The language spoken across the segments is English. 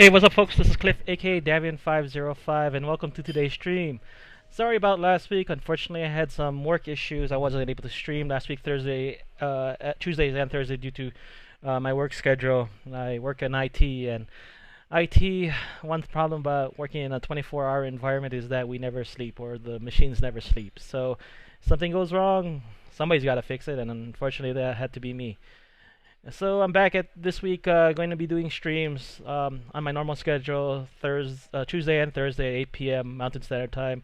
Hey, what's up, folks? This is Cliff, aka Davian505, and welcome to today's stream. Sorry about last week. Unfortunately, I had some work issues. I wasn't able to stream last week, Tuesdays and Thursday, due to my work schedule. I work in IT, and IT, one problem about working in a 24-hour environment is that we never sleep, or the machines never sleep. So, if something goes wrong, somebody's got to fix it, and unfortunately, that had to be me. So I'm back at this week, going to be doing streams on my normal schedule, Tuesday and Thursday, 8 p.m. Mountain Standard Time.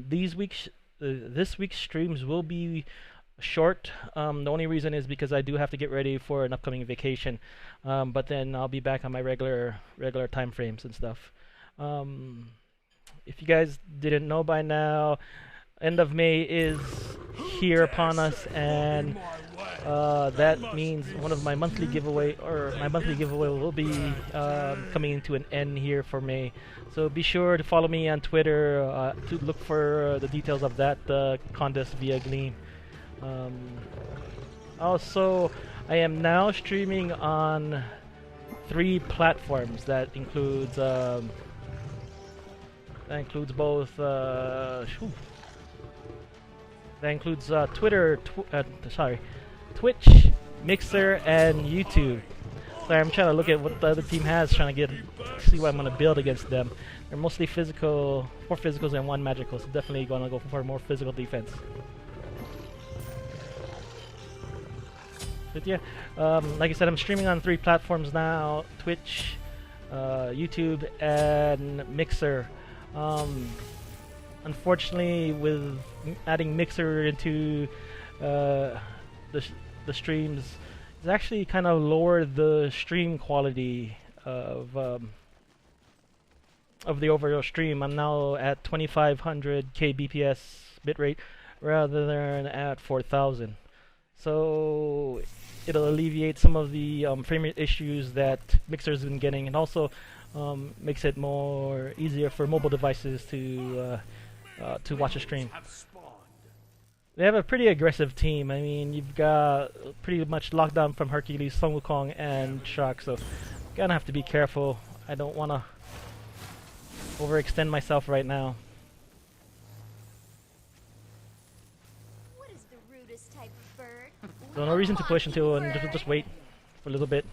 This week's streams will be short. The only reason is because I do have to get ready for an upcoming vacation, but then I'll be back on my regular time frames and stuff. If you guys didn't know by now, end of May is here upon us, and that means my monthly giveaway will be coming into an end here for May. So be sure to follow me on Twitter to look for the details of that contest via Gleam. Also, I am now streaming on 3 platforms. That includes both. That includes Twitch, Mixer, and YouTube. So I'm trying to look at what the other team has, trying to see what I'm going to build against them. They're mostly physical, 4 physicals and 1 magical, so definitely going to go for more physical defense. But yeah, like I said, I'm streaming on 3 platforms now: Twitch, YouTube, and Mixer. Unfortunately, with adding Mixer into the streams, it's actually kind of lowered the stream quality of the overall stream. I'm now at 2500 kbps bitrate rather than at 4000. So it'll alleviate some of the frame rate issues that Mixer's been getting, and also makes it more easier for mobile devices to watch a stream. They have a pretty aggressive team. I mean, you've got pretty much lockdown from Hercules, Sun Wukong, and Shock, so gonna have to be careful. I don't want to overextend myself right now. What is the rudest type of bird? So no reason to push until, and just wait for a little bit.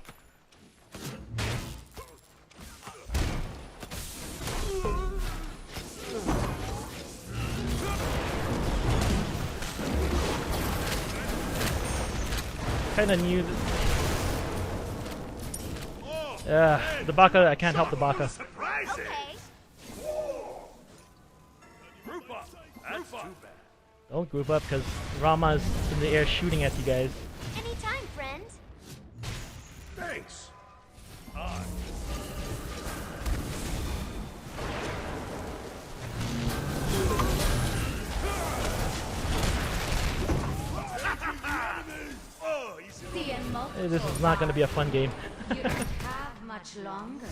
Kind of knew the Baka. I can't help the Baka. Okay. Don't group up, because Rama's in the air shooting at you guys. Anytime, friend. Thanks. Hey, this is not going to be a fun game. You don't have much longer.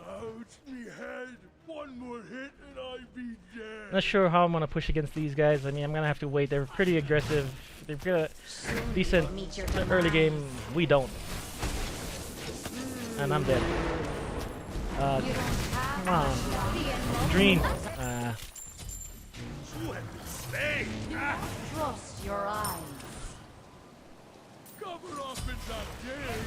Ouch, me head. One more hit and I'd be dead. Not sure how I'm going to push against these guys. I mean, I'm going to have to wait. They're pretty aggressive. They've got a decent early game. We don't. And I'm dead. Come on. Dream. Trust your eyes. Cover up in that game.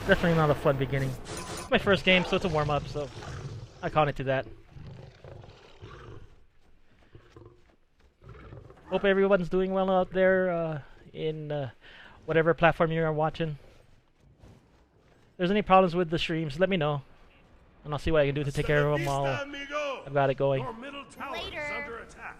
Definitely not a fun beginning. It's my first game, so it's a warm-up, so I count it to that. Hope everyone's doing well out there in whatever platform you are watching. If there's any problems with the streams, let me know, and I'll see what I can do to take care of them while I've got it going. Our middle tower is Later. under attack.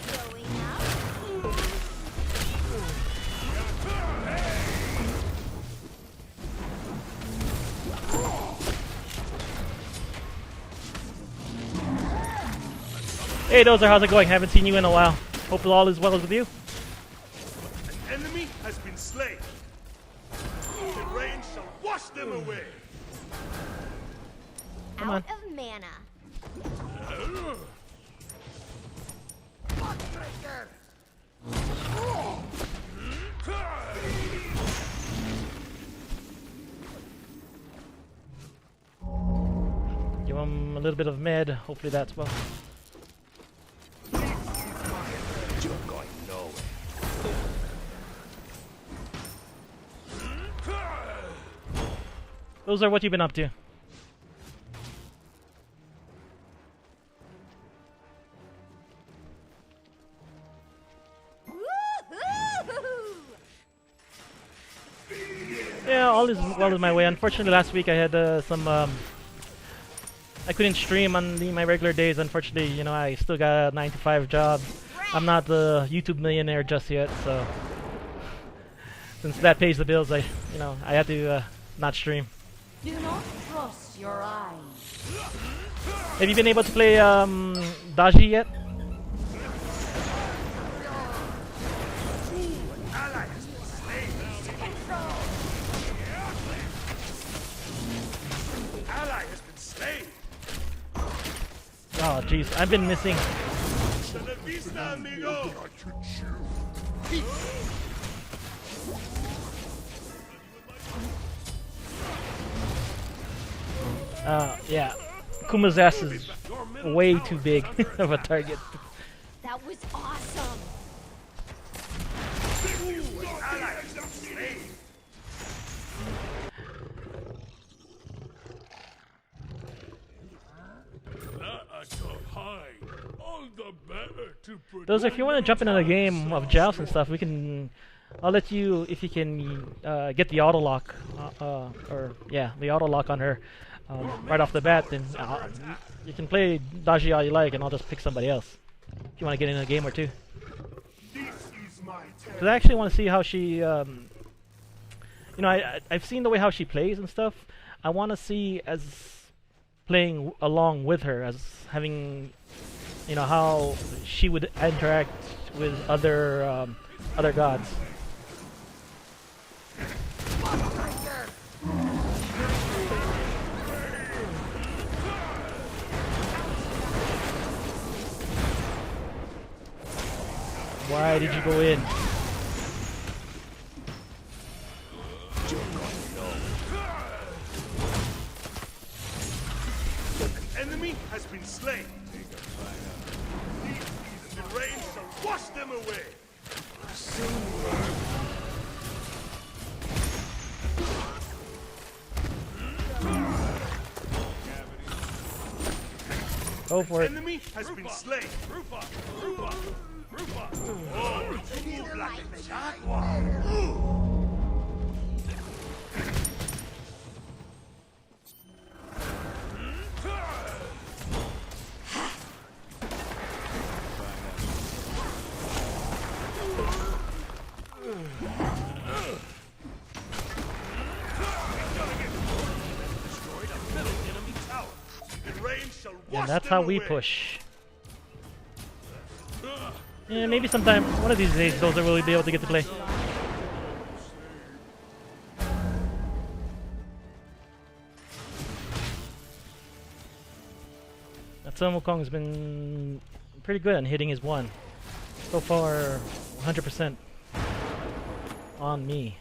Going up. Hey Dozer, how's it going? Haven't seen you in a while. Hope all is well with you. An enemy has been slain. The rain shall wash them them away. Come on. Out of mana. Give him a little bit of med. Hopefully that's well. You're going nowhere. Those are what you've been up to. Woohoo! Yeah, all is well in my way. Unfortunately, last week I had some. I couldn't stream on my regular days. Unfortunately, you know, I still got a 9-to-5 job. I'm not the YouTube millionaire just yet, so since that pays the bills, I had to not stream. Do not trust your eyes. Have you been able to play Daji yet? Ally has been slain. Oh, jeez, I've been missing. Hasta la vista, amigo. Yeah, Kuma's ass is way too big of a target. That was awesome. Ally has been slain. All the better to put. Those, if you want to jump into the game of Joust and stuff, we can. I'll let you, if you can get the auto lock, the auto lock on her right off the bat. Then you can play Daji all you like, and I'll just pick somebody else if you want to get in a game or two. Because I actually want to see how she, I've seen the way how she plays and stuff. I want to see as playing along with her, as having, how she would interact with other gods. Why did you go in? An enemy has been slain. The rain shall wash them away. Go for it. Enemy has been slain. Oh, move like a jaguar. And that's how we push. Yeah, maybe sometime, one of these days, those will be able to get to play. That Wukong's been pretty good on hitting his one. So far, 100% on me.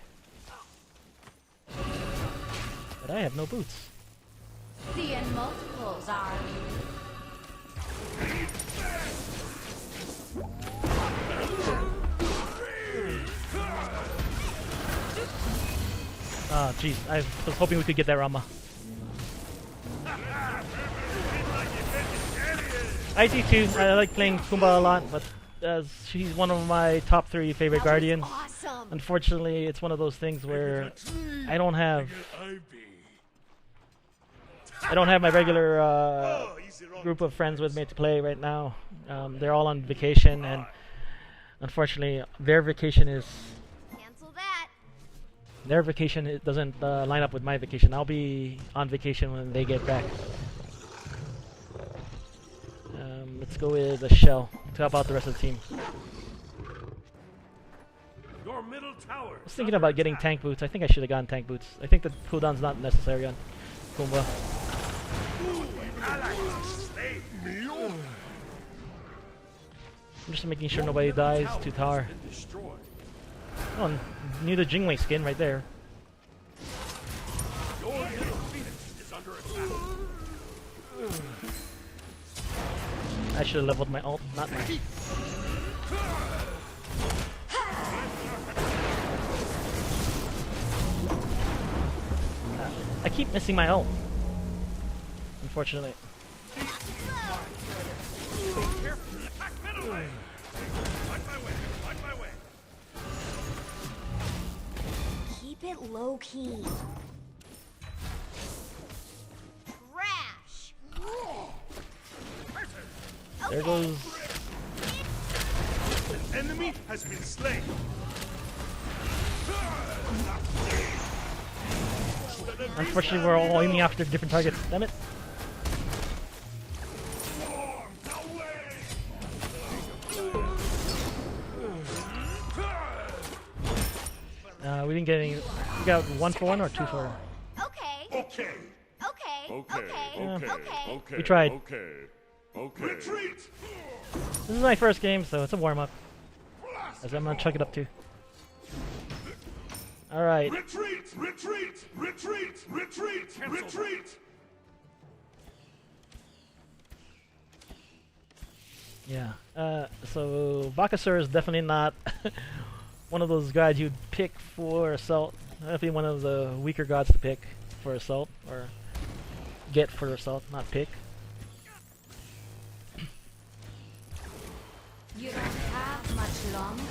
But I have no boots. The multiples are. Ah, jeez, I was hoping we could get that Rama. I do too. I like playing Kumba a lot, but she's one of my top 3 favorite guardians. Awesome. Unfortunately, it's one of those things where I don't have my regular group of friends with me to play right now. They're all on vacation, and unfortunately, their vacation Cancel that. it doesn't line up with my vacation. I'll be on vacation when they get back. Let's go with a shell to help out the rest of the team. Your middle tower. I was thinking about getting tank boots. I think I should have gotten tank boots. I think the cooldown's not necessary on Pumbaa. I'm just making sure nobody dies to Tar. Oh, new the Jingwei skin right there. I should have leveled my ult, not my. I keep missing my ult. Unfortunately. Keep it low key. Crash. There goes. An enemy has been slain. Unfortunately, we're all aiming after different targets. Damn it. We didn't get any. We got 1 for 1 or 2 for 1. Okay. Okay. Okay. We tried. Okay. Retreat. This is my first game, so it's a warm up. As I'm gonna chuck it up too. Alright. Retreat. Yeah. So Bakasur is definitely not one of those guys you'd pick for assault. Definitely one of the weaker gods to pick for assault, or get for assault, not pick. You don't have much longer.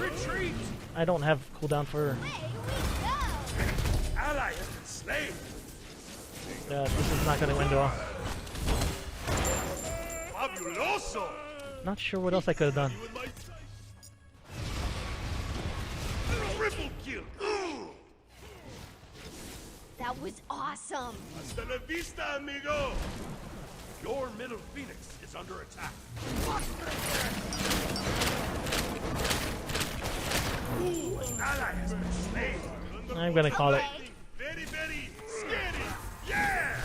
Retreat. I don't have cooldown for. Ally has been slain. This is not gonna end well. Fabuloso. Not sure what else I could have done. Triple kill. That was awesome. Hasta la vista, amigo. Your middle phoenix is under attack. Ooh, an ally has been slain. I'm gonna call it. Very, very scary. Yeah.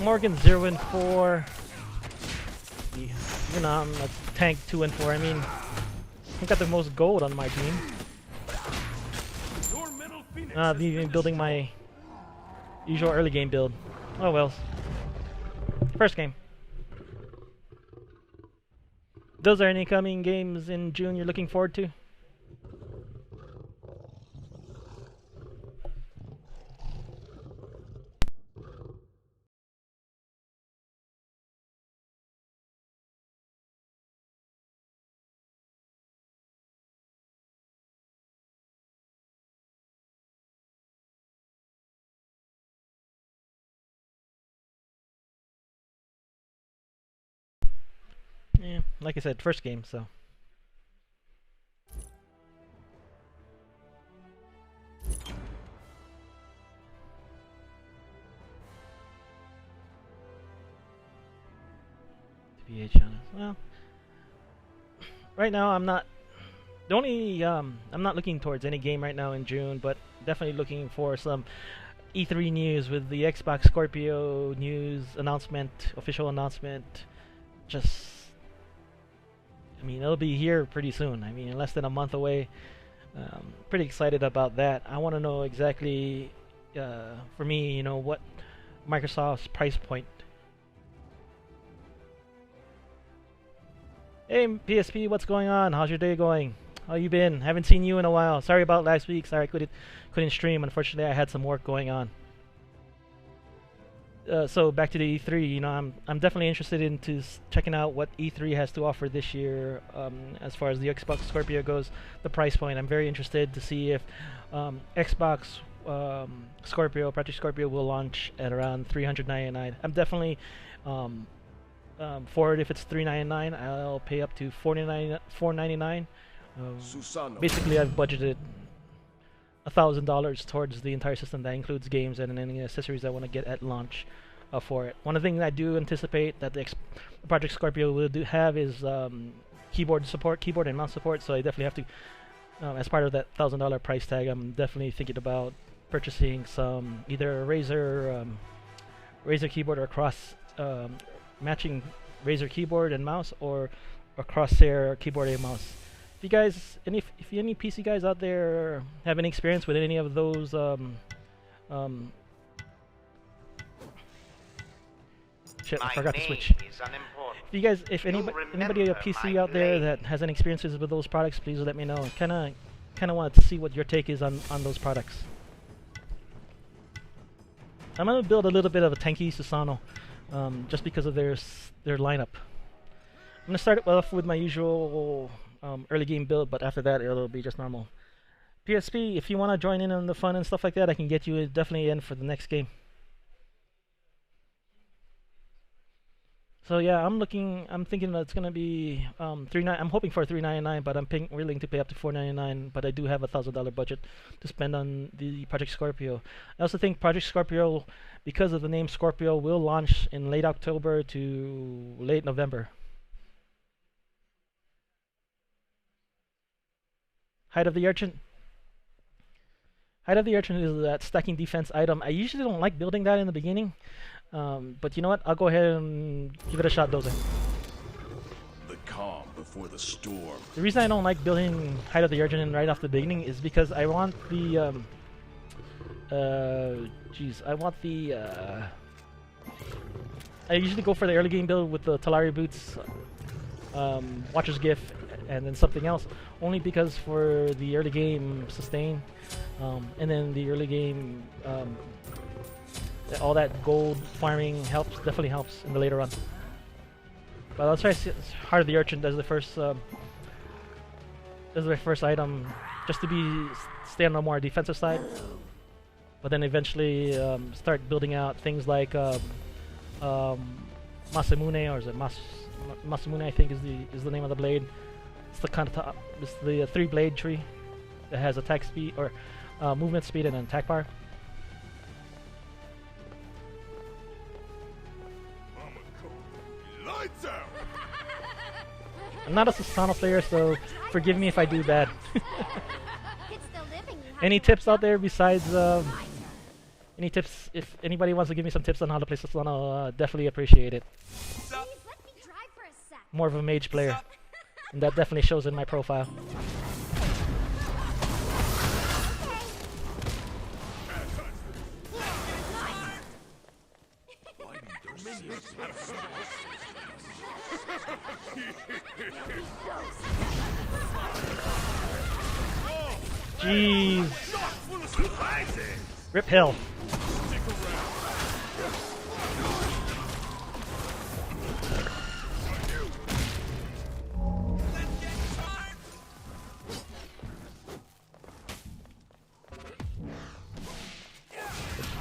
Morgan 0 and 4. You know, I'm a tank 2 and 4. I mean, I've got the most gold on my team. Your middle phoenix Even building my usual early game build. Oh well. First game. Those are any coming games in June you're looking forward to? Yeah, like I said, first game, so. TBH on us. Well, right now I'm not. The only I'm not looking towards any game right now in June, but definitely looking for some E3 news with the Xbox Scorpio news announcement, official announcement. Just. I mean, it'll be here pretty soon. I mean, in less than a month away. Pretty excited about that. I want to know exactly, for me, you know, what Microsoft's price point. Hey, PSP, what's going on? How's your day going? How you been? Haven't seen you in a while. Sorry about last week. Sorry I couldn't stream. Unfortunately, I had some work going on. So back to the E3, you know, I'm definitely interested into checking out what E3 has to offer this year. As far as the Xbox Scorpio goes, the price point. I'm very interested to see if Xbox Scorpio, Project Scorpio, will launch at around $399. I'm definitely for it. If it's $399, I'll pay up to $499. Basically, I've budgeted $1,000 towards the entire system. That includes games and any accessories I want to get at launch. for it. One of the things I do anticipate that the Project Scorpio will have is keyboard support, keyboard and mouse support. So I definitely have to, as part of that $1,000 price tag, I'm definitely thinking about purchasing some either a Razer keyboard or cross matching Razer keyboard and mouse, or a Crosshair keyboard and mouse. If you guys, if any PC guys out there have any experience with any of those shit, I forgot to switch. If you guys, if anybody a PC out there that has any experiences with those products, please let me know. Kind of want to see what your take is on those products. I'm gonna build a little bit of a tanky Susano, just because of their lineup. I'm gonna start it off with my usual early game build, but after that it'll be just normal. PSP, if you want to join in on the fun and stuff like that, I can get you definitely in for the next game. So yeah, I'm thinking that it's gonna be I'm hoping for $399, but I'm willing to pay up to $499. But I do have a $1,000 budget to spend on the Project Scorpio. I also think Project Scorpio, because of the name Scorpio, will launch in late October to late November. Height of the Urchin. Height of the Urchin is that stacking defense item. I usually don't like building that in the beginning. But you know what? I'll go ahead and give it a shot, Dozer. The calm before the storm. The reason I don't like building Height of the Urchin right off the beginning is because I want the I usually go for the early game build with the Talari boots, Watcher's Gift, and then something else. Only because for the early game sustain, and then the early game all that gold farming definitely helps in the later run. But I'll try Heart of the Urchin as the first item, just to stay on the more defensive side. But then eventually start building out things like Masamune, or is it Masamune? I think is the name of the blade. It's the it's the 3-blade tree that has attack speed or movement speed and an attack bar. Lights out! I'm not a Susano player, so forgive me if I do bad. Any tips out there besides any tips? If anybody wants to give me some tips on how to play Susano, definitely appreciate it. More of a mage player, and that definitely shows in my profile. Jeez. Rip Hill.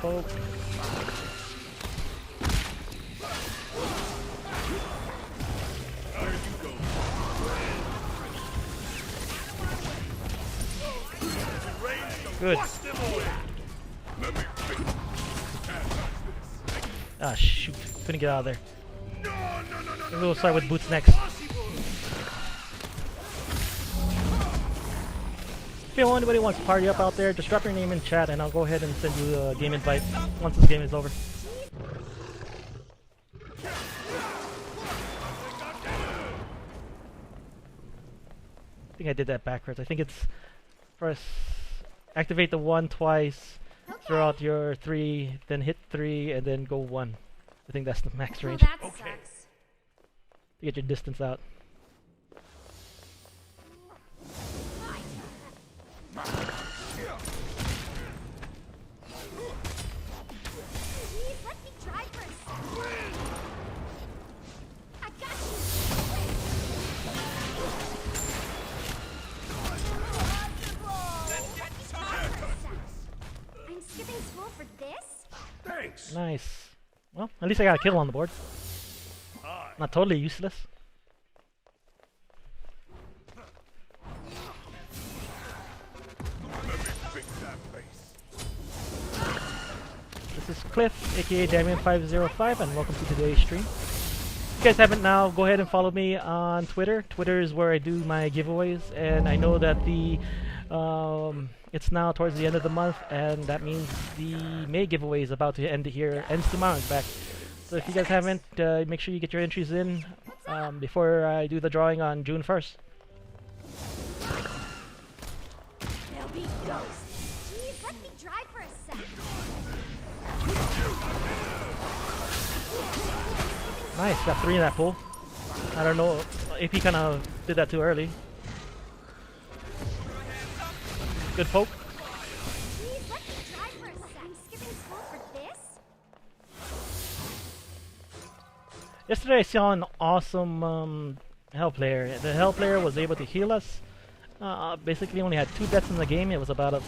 Poke. Good. Ah, shoot. Couldn't get out of there. Maybe we'll start with boots next. If anybody wants to party up out there, just drop your name in chat and I'll go ahead and send you a game invite once this game is over. I think I did that backwards. I think it's first activate the 1 twice, throw out your 3, then hit 3, and then go 1. I think that's the max range. That sucks. To get your distance out. Nice. Well, at least I got a kill on the board. Not totally useless. This is Cliff, aka Damien505, and welcome to today's stream. If you guys haven't now, go ahead and follow me on Twitter. Twitter is where I do my giveaways, and I know that it's now towards the end of the month, and that means the May giveaway is about to end here, ends tomorrow, in fact. So if you guys haven't, make sure you get your entries in before I do the drawing on June 1st. There'll be ghosts. Jeez, let me drive for a sec. Nice, got 3 in that pool. I don't know, AP kind of did that too early. Good poke. Jeez, let me drive for a sec. I'm skipping school for this? Yesterday I saw an awesome Hell player. The Hell player was able to heal us. Basically only had 2 deaths in the game. It was about a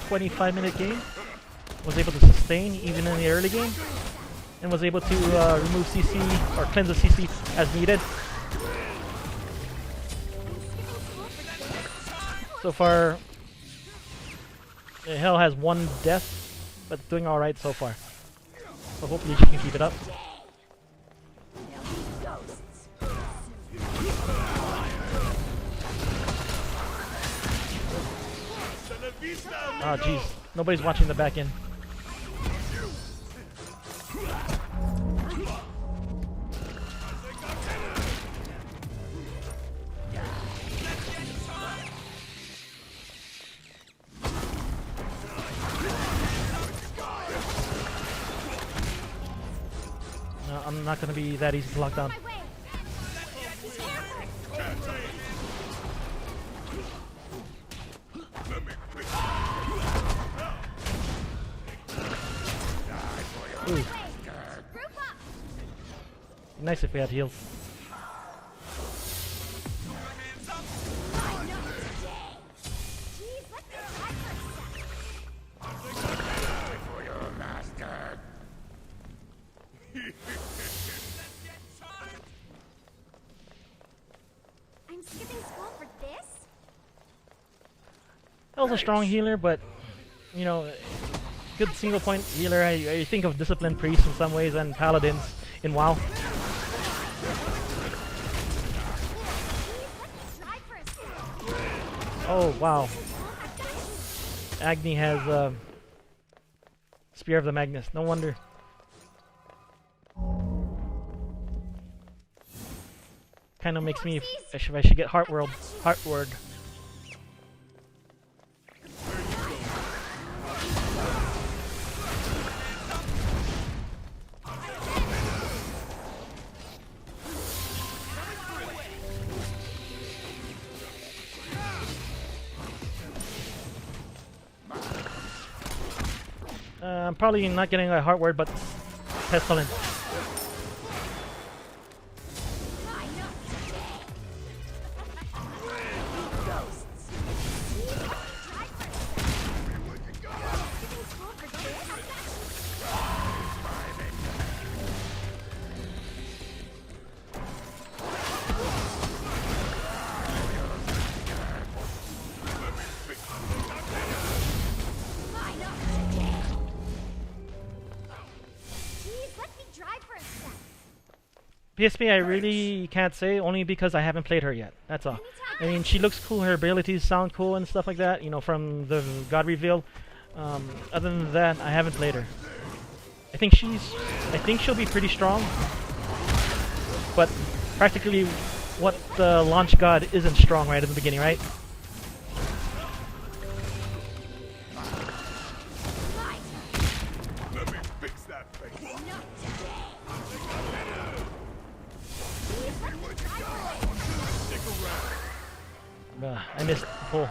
25-minute game. Was able to sustain even in the early game. And was able to remove CC or cleanse the CC as needed. So far, Hell has 1 death, but doing alright so far. So hopefully she can keep it up. Oh jeez, nobody's watching the back end. No, I'm not gonna be that easy to lock down. Ooh. Nice if we had heals. I'm skipping school for this? That was a strong healer, but you know, good single point healer. I think of disciplined priests in some ways and paladins in WoW. Oh wow, Agni has Spear of the Magnus. No wonder. Kind of makes me if I should get Heartward. I'm probably not getting a Heartward, but Pestilence. PSP I really can't say, only because I haven't played her yet. That's all. I mean, she looks cool, her abilities sound cool and stuff like that, you know, from the God Reveal. Other than that, I haven't played her. I think she'll be pretty strong, but practically what the launch god isn't strong right at the beginning, right? I missed the pull.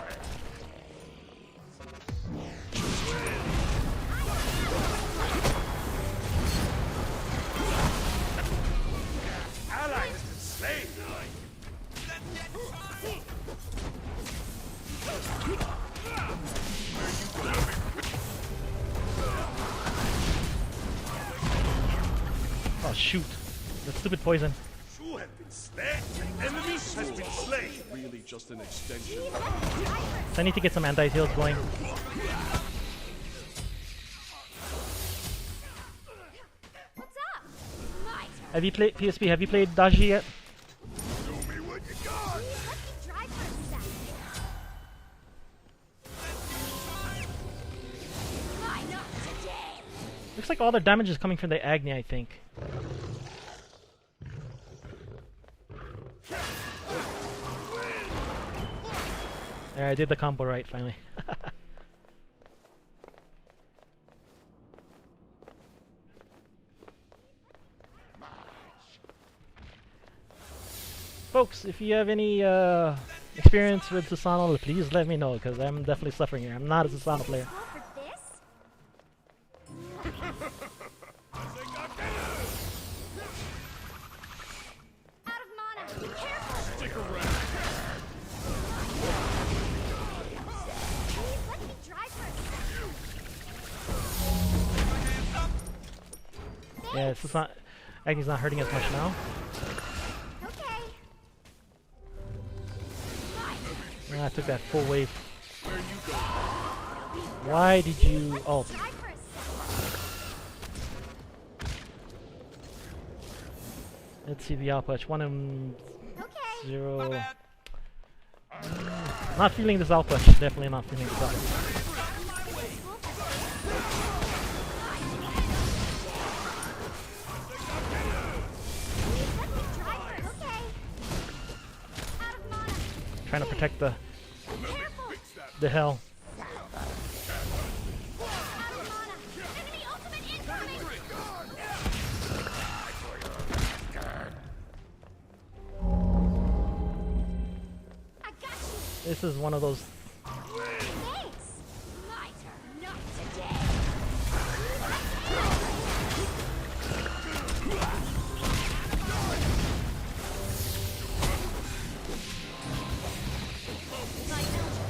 Oh shoot! The stupid poison. Enemy has been slain. Really just an extension. So I need to get some anti-heals going. Have you played PSP? Have you played Daji yet? Show me what you got. Let me try for a sec. Why not today? Looks like all their damage is coming from the Agni, I think. There, I did the combo right finally. Folks, if you have any experience with Susano, please let me know, because I'm definitely suffering here. I'm not a Susano player. Go for this? Out of mana. Be careful. Stick around. Please let me try for a sec. Yeah, Susano, Agni's not hurting as much now. Okay. Yeah, I took that full wave. Where you go? Why did you ult? Try for a sec. Let's see the output. 1 and Okay. 0. Not feeling this output. Definitely not feeling this output. Let me try for it. Okay. Out of mana. Trying to protect the Careful. hell. Out of mana. Enemy ultimate incoming. I got you. This is one of those. Thanks. My turn. Not today. My element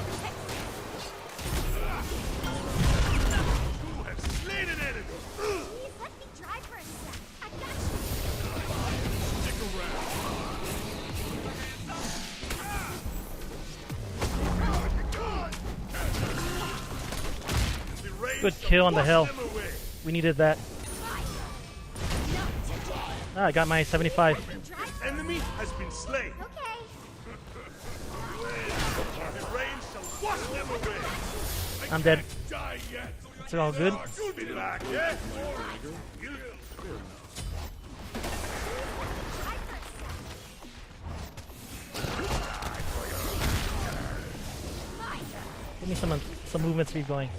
protects me. You have slain an enemy. Please let me try for a sec. I got you. Stick around. The rain Good shall kill on the wash hell. them away. We needed that. Not today. Ah, I got my 75. Try for Enemy has been slain. Okay. The rain shall wash them away. I'm dead. Die yet. It's all good. You'll be back, yeah? Give me some movement speed going.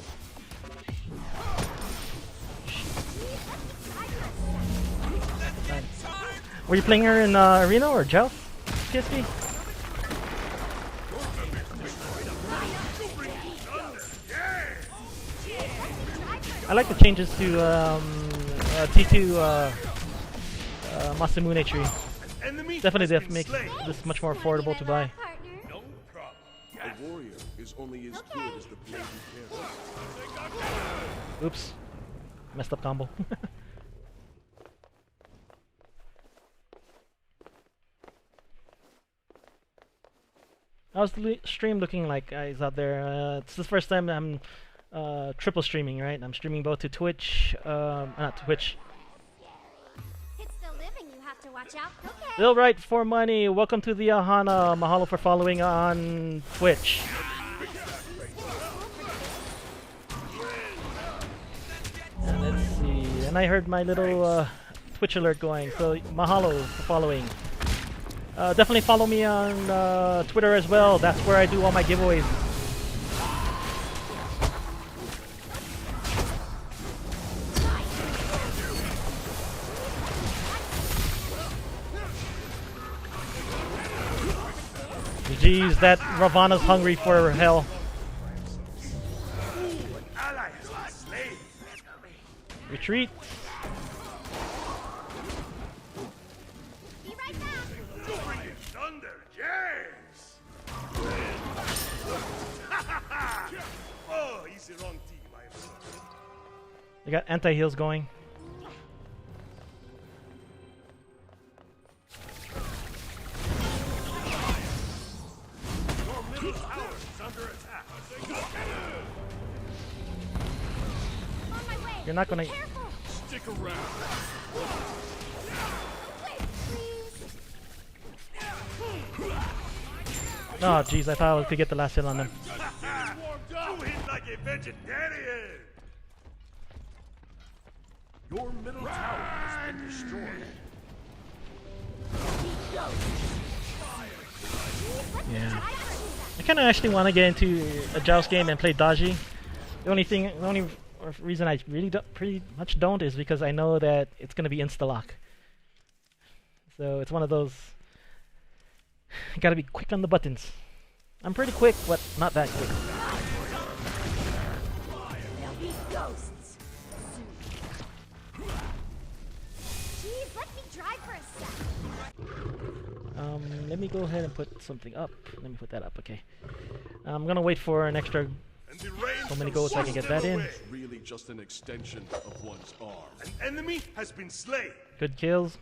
Fine. Were you playing her in Arena or Joust? PSP? I like the changes to T2 Masamune tree. Enemy Definitely has been makes slain. this much more affordable to buy. Partner. No problem. A warrior is only as good as the blade he carries. Oops. Messed up combo. How's the stream looking like, guys, out there? It's the first time I'm triple streaming, right? I'm streaming both to Twitch, not Twitch. It's the living you have to watch out. Okay. Bill Wright for money. Welcome to the Ahana. Mahalo for following on Twitch. And let's see. And I heard my little Twitch alert going. So mahalo for following. Definitely follow me on Twitter as well. That's where I do all my giveaways. Jeez, that Ravana's hungry for hell. Ally has been slain. Retreat. Be right back. Bring it thunder, yes. Oh, he's the wrong team, I am sorry. They got anti-heals going. Your middle tower is under attack. On my way. You're not gonna. Careful. Stick around. Oh, jeez, I thought I could get the last hit on them. You hit like a vegetarian! Your middle tower has been destroyed. Yeah. I kind of actually want to get into a Joust game and play Dodgy. The only reason I really pretty much don't is because I know that it's going to be insta-lock. So it's one of those, you gotta be quick on the buttons. I'm pretty quick, but not that quick. There'll be ghosts. Jeez, let me drive for a sec. Let me go ahead and put something up. Let me put that up, okay. I'm gonna wait for an extra And the rain so many shall goals so I can wash get them that in. away. Really just an extension of one's arm. An enemy has been slain. Good kills.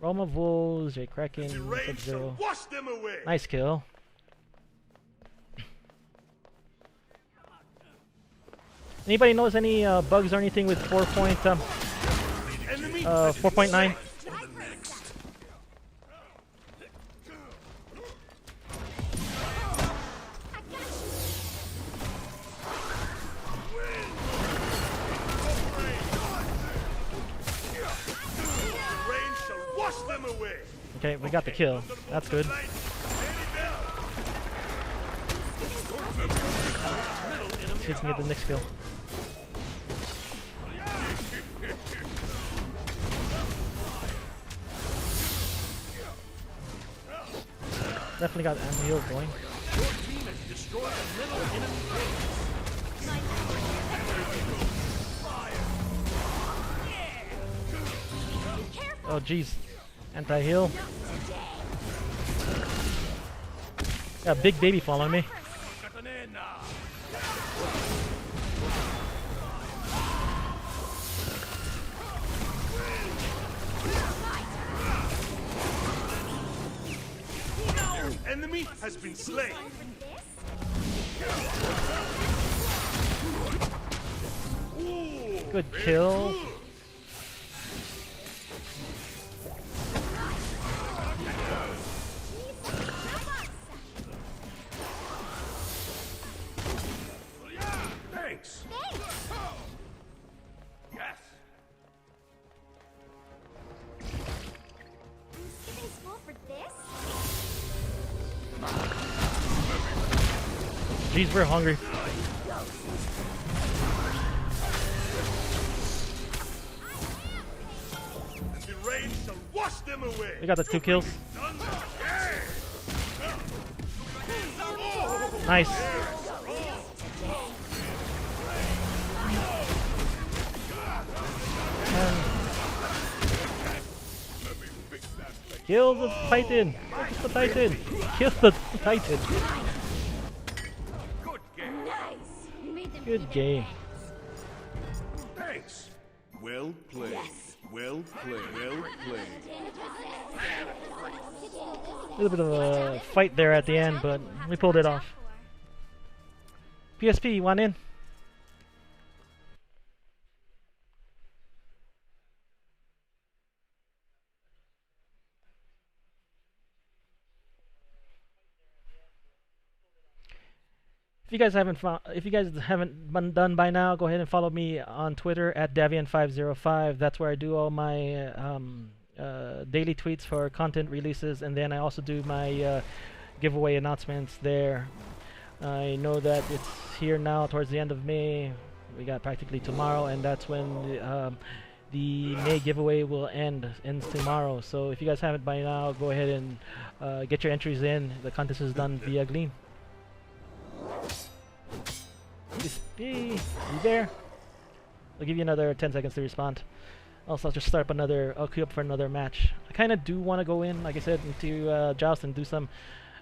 Roma Wolves, J The Kraken, rain shall Sub-Zero. wash them away. Nice kill. Anybody knows any bugs or anything with 4.9? Rain shall wash them away. Okay, we got the kill. That's good. See if we can get the next kill. Definitely got heals going. Oh jeez. Anti-heal. Got a big baby following me. Enemy has been slain. Good kill. Thanks. Yes. Skipping school for this? Jeez, we're hungry. And the rain shall wash them away. We got the 2 kills. Nice. Kill the Titan! Kill the Titan! Kill the Titan! Nice. You made them Good game. Thanks. Well played. Well played. Well played. A little bit of a fight there at the end, but we pulled it off. PSP, you want in? If you guys haven't been done by now, go ahead and follow me on Twitter at Davian505. That's where I do all my daily tweets for content releases, and then I also do my giveaway announcements there. I know that it's here now towards the end of May. We got practically tomorrow, and that's when the May giveaway will ends tomorrow. So if you guys haven't by now, go ahead and get your entries in. The contest is done via Gleam. You there? I'll give you another 10 seconds to respond. Also, I'll just start up I'll queue up for another match. I kind of do want to go in, like I said, into Joust and do some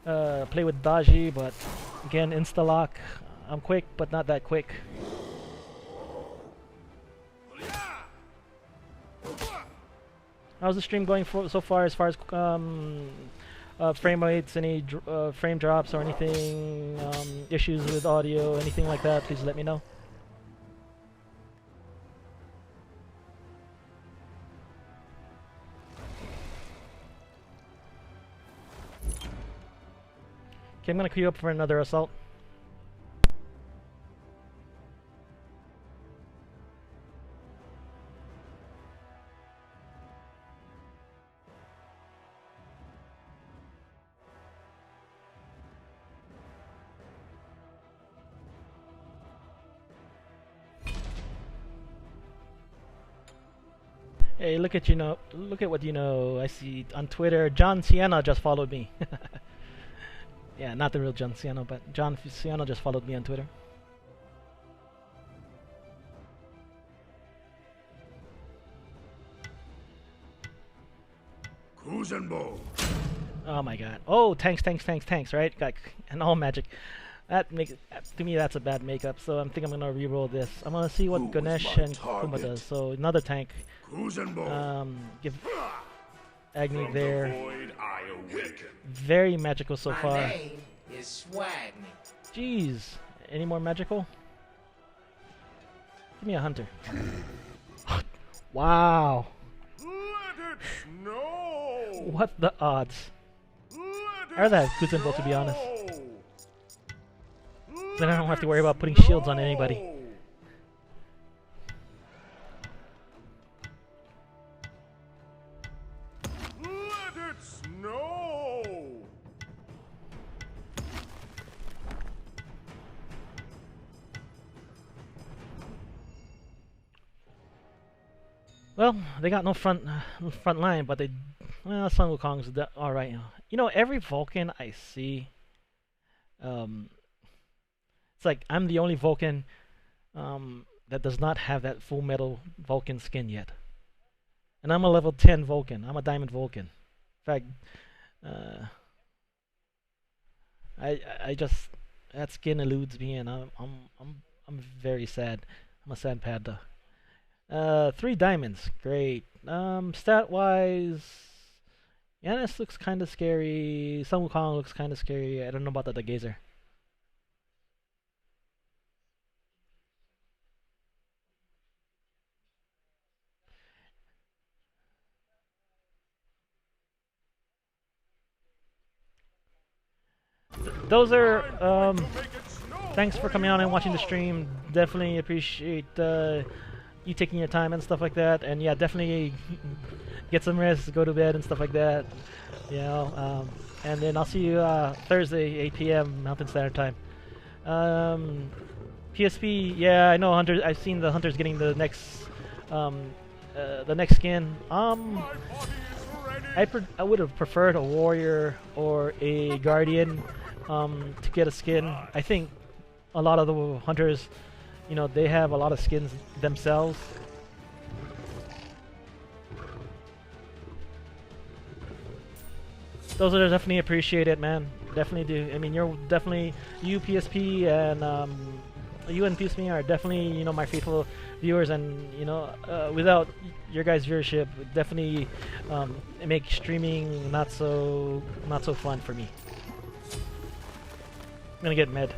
play with Daji, but again, insta-lock. I'm quick, but not that quick. How's the stream going so far as frame rates, any frame drops or anything, issues with audio, anything like that, please let me know. Okay, I'm gonna queue up for another assault. Hey, look at look at what you know. I see on Twitter, John Sienna just followed me. Yeah, not the real John Sienna, but John Sienna just followed me on Twitter. Kuzenbo. Oh my god. Oh, tanks, right? Like, and all magic. That makes to me that's a bad makeup. So I think I'm gonna re-roll this. I'm gonna see what Ganesh and Kuma does. So another tank. Kuzenbo. Give Agni there. Void I awaken. Very magical so My far. name is Swagney. Jeez. Any more magical? Give me a hunter. Wow. Let it snow. What the odds? Let I rather have Kuzenbo, to be honest. Then I don't have to worry about putting shields on anybody. Let it snow. Well, they got no front line, but Sun Wukong's all right. You know, every Vulcan I see, it's like I'm the only Vulcan that does not have that full metal Vulcan skin yet, and I'm a level 10 Vulcan. I'm a Diamond Vulcan. In fact, I just that skin eludes me, and I'm very sad. I'm a sad panda. 3 diamonds, great. Stat wise, Yanis looks kind of scary. Sun Wukong looks kind of scary. I don't know about the Gazer. Those are thanks for coming on and watching the stream. Definitely appreciate you taking your time and stuff like that. And yeah, definitely get some rest, go to bed and stuff like that. You know, and then I'll see you Thursday, 8 p.m. Mountain Standard Time. PSP, yeah, I know Hunters. I've seen the Hunters getting the next skin. I would have preferred a warrior or a guardian to get a skin. I think a lot of the hunters, you know, they have a lot of skins themselves. Those are definitely appreciated, man. Definitely do. I mean, you're definitely, you PSP and you and PSP are definitely, you know, my faithful viewers, and you know, without your guys' viewership, it definitely it makes streaming not so fun for me. I'm gonna get med.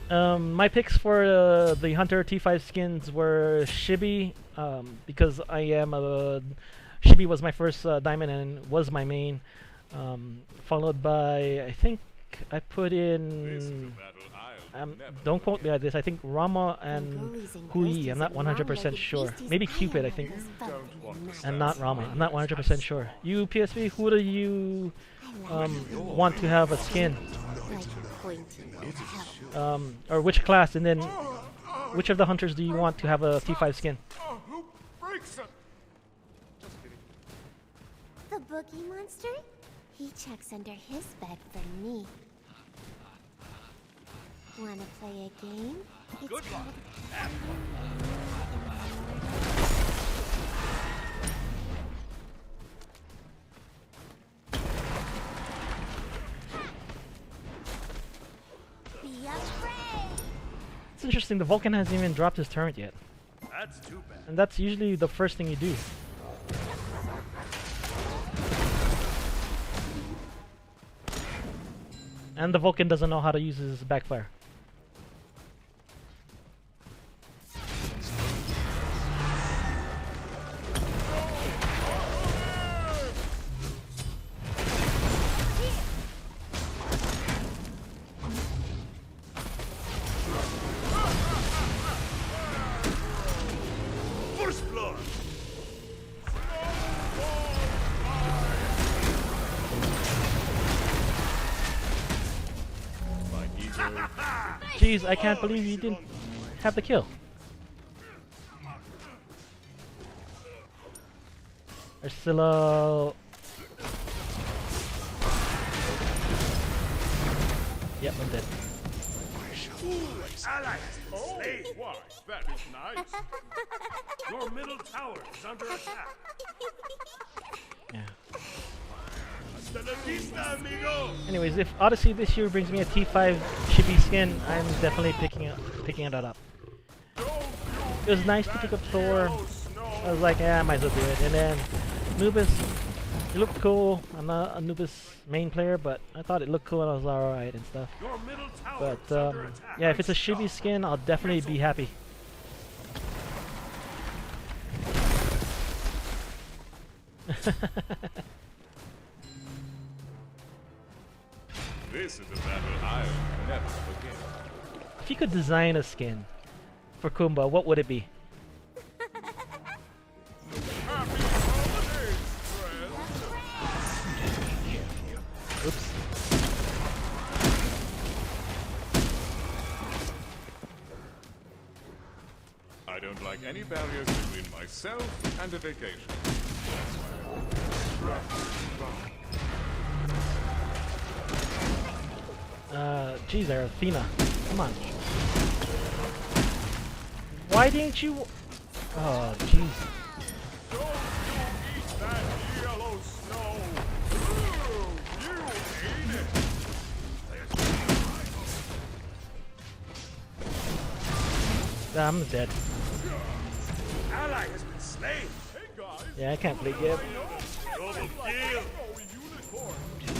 My picks for the Hunter T5 skins were Shibi, because I am a Shibi was my first diamond and was my main, followed by, I think I put in, don't quote me on this, I think Rama and Hui. I'm not 100% sure. Maybe Cupid, I think, and not Rama. I'm not 100% sure. You PSV, who do you want to have a skin? Or which class, and then which of the hunters do you want to have a T5 skin? Who breaks it? Just kidding. The boogie monster? He checks under his bed for me. Wanna play a game? It's called... Be afraid! It's interesting, the Vulcan hasn't even dropped his turret yet. That's too bad. And that's usually the first thing you do. And the Vulcan doesn't know how to use his backfire. Jeez, I can't believe you didn't have the kill. Ursula. Yep, I'm dead. Ally has been slain. Why? That is nice. Your middle tower is under attack. Yeah. Hasta la vista, amigo. Anyways, if Odyssey this year brings me a T5 chibi skin, I'm definitely picking it up. It was nice to pick up Thor. I was like, yeah, I might as well do it. And then Anubis, it looked cool. I'm not a Anubis main player, but I thought it looked cool and I was alright and stuff. But yeah, if it's a chibi skin, I'll definitely be happy. This is a battle I'll never forget. If you could design a skin for Kumba, what would it be? Happy holidays, friend. Oops. I don't like any barriers between myself and a vacation. Geez there, Athena. Come on. Why didn't you... Oh, jeez. Don't you eat that yellow snow! You ate it! I'm dead. Ally has been slain! Hey guys! Yeah, I can't play yet. Double kill!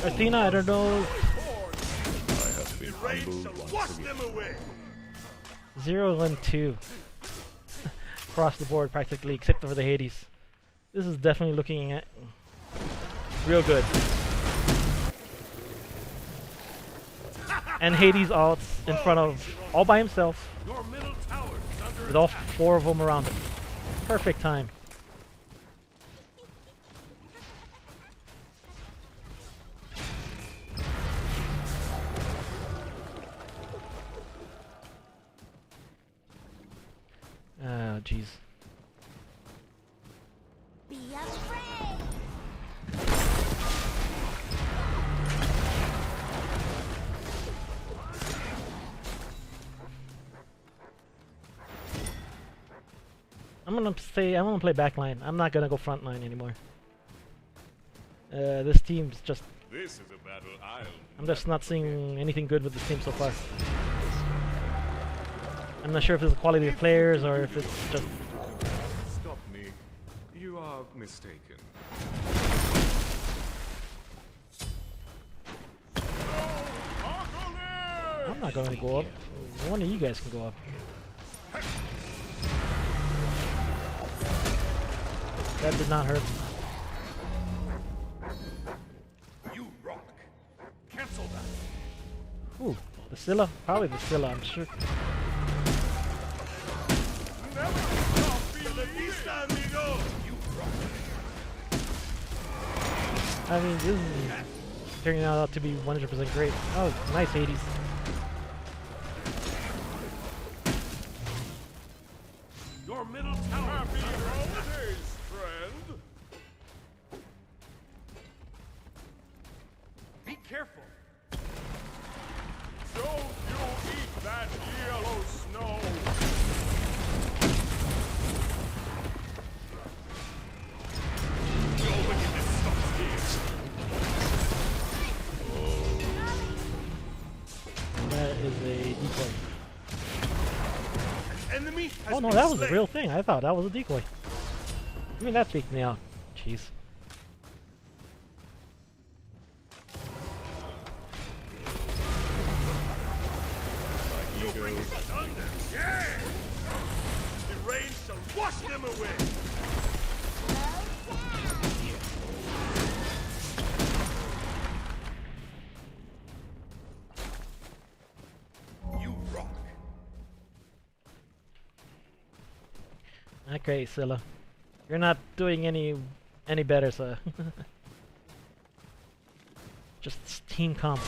Athena, I don't know. The rain shall wash them away! 0 and 2. Across the board practically, except for the Hades. This is definitely looking at real good. And Hades all in front of, all by himself, Your middle tower is under with all 4 of them around him. Perfect time. Oh, jeez. Be afraid. I'm gonna play backline. I'm not gonna go frontline anymore. This team's just... This is a battle I'm just not seeing anything good with this team so far. I'm not sure if it's the quality of players or if it's just... Stop me. You are mistaken. I'm not gonna go up. One of you guys can go up. That did not hurt. You rock. Cancel that. Ooh, the Scylla? Probably the Scylla, I'm sure. I mean, this is turning out to be 100% great. Oh, nice 80s. Your middle tower. Happy holidays, friend. Be careful. Don't you eat that yellow snow. Your wickedness stops here. That is a decoy. Enemy has Oh no, been that was a slain. real thing. I thought that was a decoy. I mean, that freaked me out. Jeez. Thunder. Yeah! The rain shall wash them away. You rock. Okay, Scylla. You're not doing any better, so just team comp.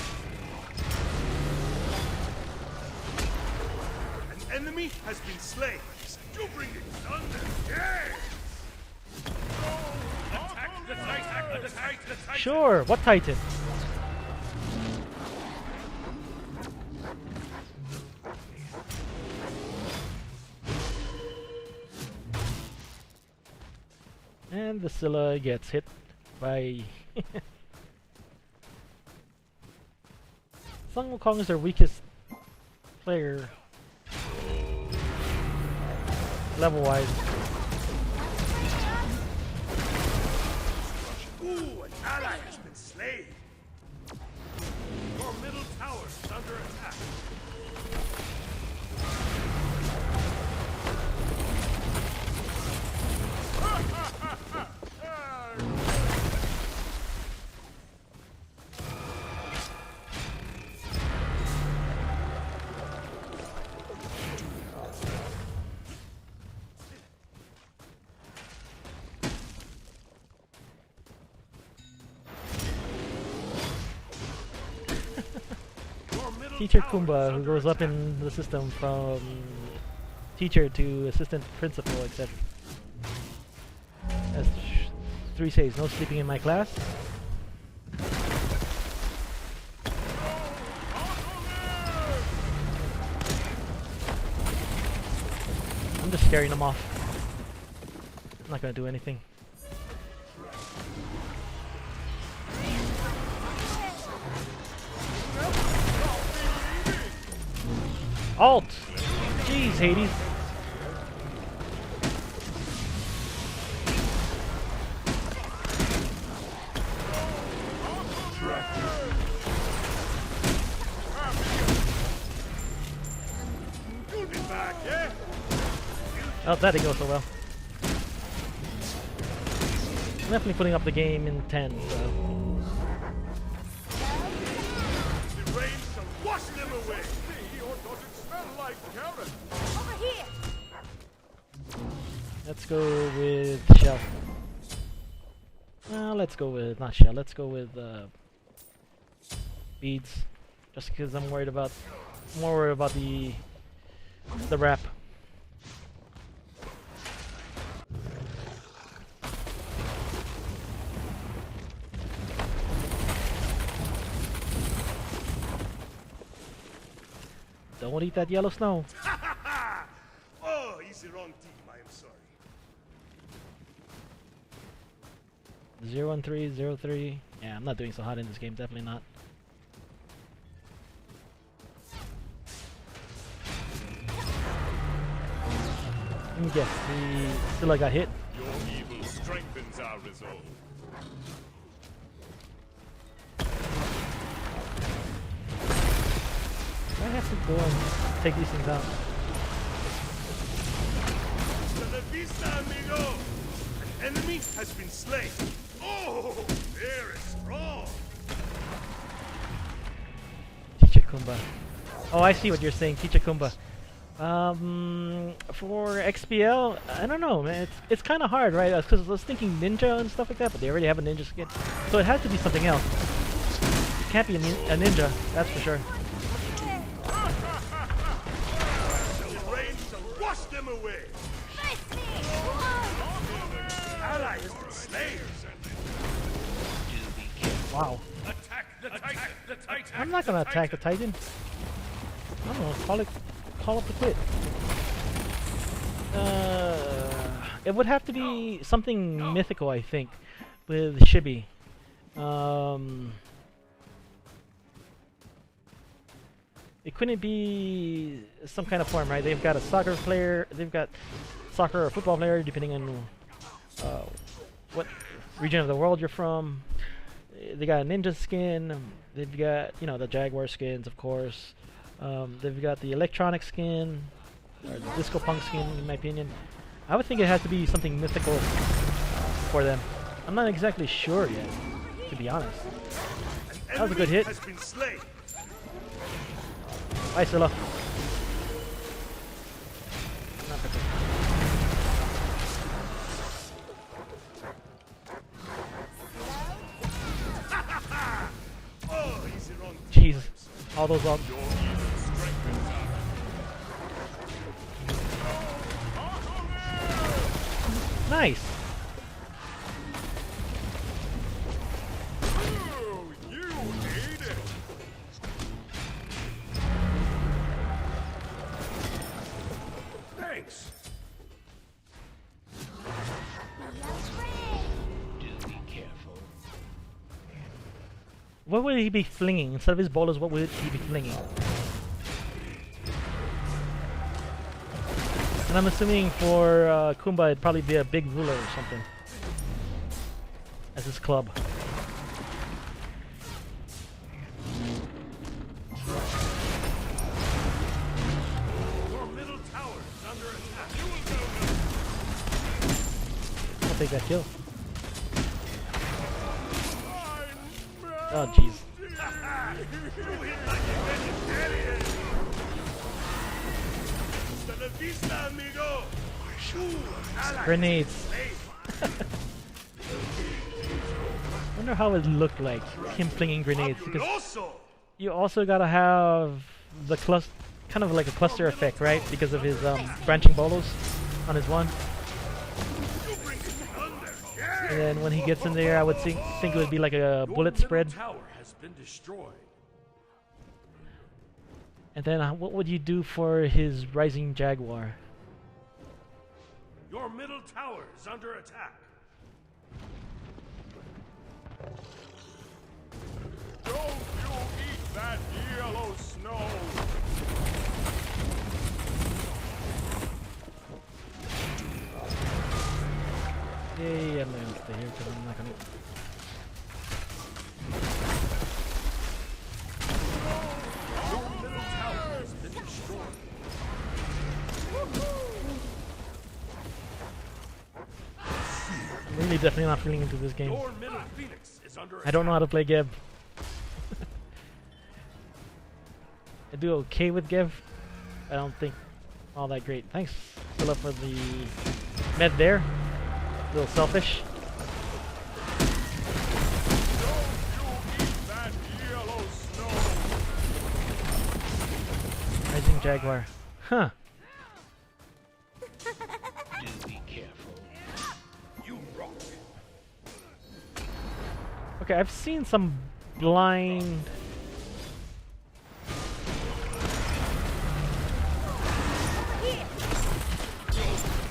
enemy has been slain. You bring it thunder. Yes. Attack the Titan. Attack the Titan. Sure. What Titan? And the Scylla gets hit by Sun Wukong is their weakest player level wise. Ooh, an ally has been slain. Your middle tower is under attack. Teacher Kumba, who goes up in the system from teacher to assistant principal, etc. As 3 says, no sleeping in my class. I'm just scaring them off. I'm not gonna do anything. Alt! Jeez, Hades. Oh, that didn't go so well. I'm definitely putting up the game in 10, so. The rain shall wash them away. Or does it smell like carrot? Over here. Let's go with Shell. Let's go with, not Shell, let's go with Beads. Just because I'm worried about, more worried about the wrap. Don't eat that yellow snow. Oh, he's the wrong team. I am sorry. 0-3, 0-3. Yeah, I'm not doing so hot in this game. Definitely not. Let me guess. The Scylla got hit. Your evil strengthens our resolve. I have to go and take these things out. To the vista, amigo! An enemy has been slain. Oh, very strong. Teacher Kumba. Oh, I see what you're saying, Teacher Kumba. For XPL, I don't know, man. It's kind of hard, right? Because I was thinking ninja and stuff like that, but they already have a ninja skin, so it has to be something else. It can't be a ninja, that's for sure. The rain shall wash them away. Face me. Ally has been slain. Wow. Attack the Titan. The Titan. I'm not gonna attack the Titan. I don't know. Call up the quit. It would have to be something mythical, I think, with Shibi. It couldn't be some kind of form, right? They've got a soccer player. They've got soccer or football player, depending on what region of the world you're from. They got a ninja skin. They've got, you know, the Jaguar skins, of course. They've got the electronic skin, or the disco punk skin, in my opinion. I would think it has to be something mythical for them. I'm not exactly sure yet, to be honest. That was a good hit. Has been slain. Bye, Scylla. Oh, he's the wrong Jeez, all those Nice. Oh, you ate it. Thanks. What would he be flinging? Instead of his bowlers, what would he be flinging? And I'm assuming for Kumba it'd probably be a big ruler or something. As his club. Your middle tower is under attack. You will go I'll take that kill. now. Oh jeez. You hit like a vegetarian. Hasta la vista, amigo. Grenades. Wonder how it looked like him flinging grenades, because Fabuloso. you also gotta have the kind of like a cluster effect, right? Because of his branching bolos on his one. You bring thunder. And then when he gets in there, I would think it would be like a bullet spread. Tower has been destroyed. And then what would you do for his rising jaguar? Your middle tower is under attack. Don't you eat that yellow snow. Yay, I'm gonna stay here because I'm not gonna. Your middle tower has been destroyed. I'm really definitely not feeling into this game. Your middle phoenix is under attack. I don't know how to play Geb. I do okay with Gev. I don't think all that great. Thanks, Philip, for the med there. A little selfish. Don't you eat that yellow snow. Rising jaguar. Huh. You rock. Okay, I've seen some blind.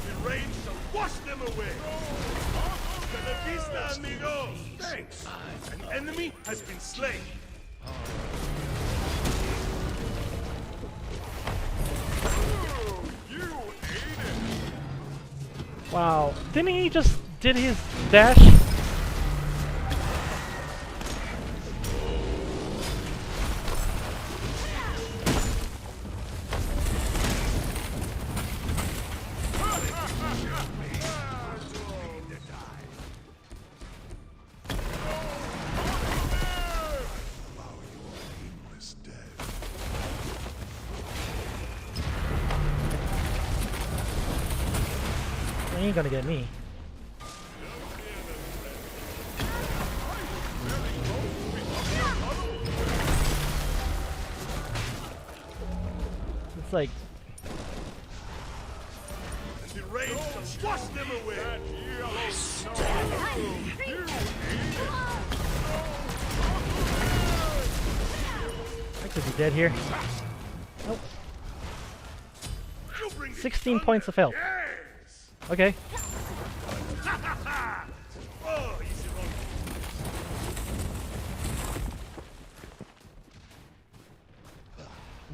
The rain shall wash them away. Hasta la vista, amigo. Thanks. An enemy has been slain. Oh, you ate it. Wow. Didn't he just did his dash? He ain't gonna get me. It's like The rain shall wash them away. That yellow snow. I could be dead here. Nope. You bring the 16 thunder. points of health. Yes. Okay. Oh, easy one.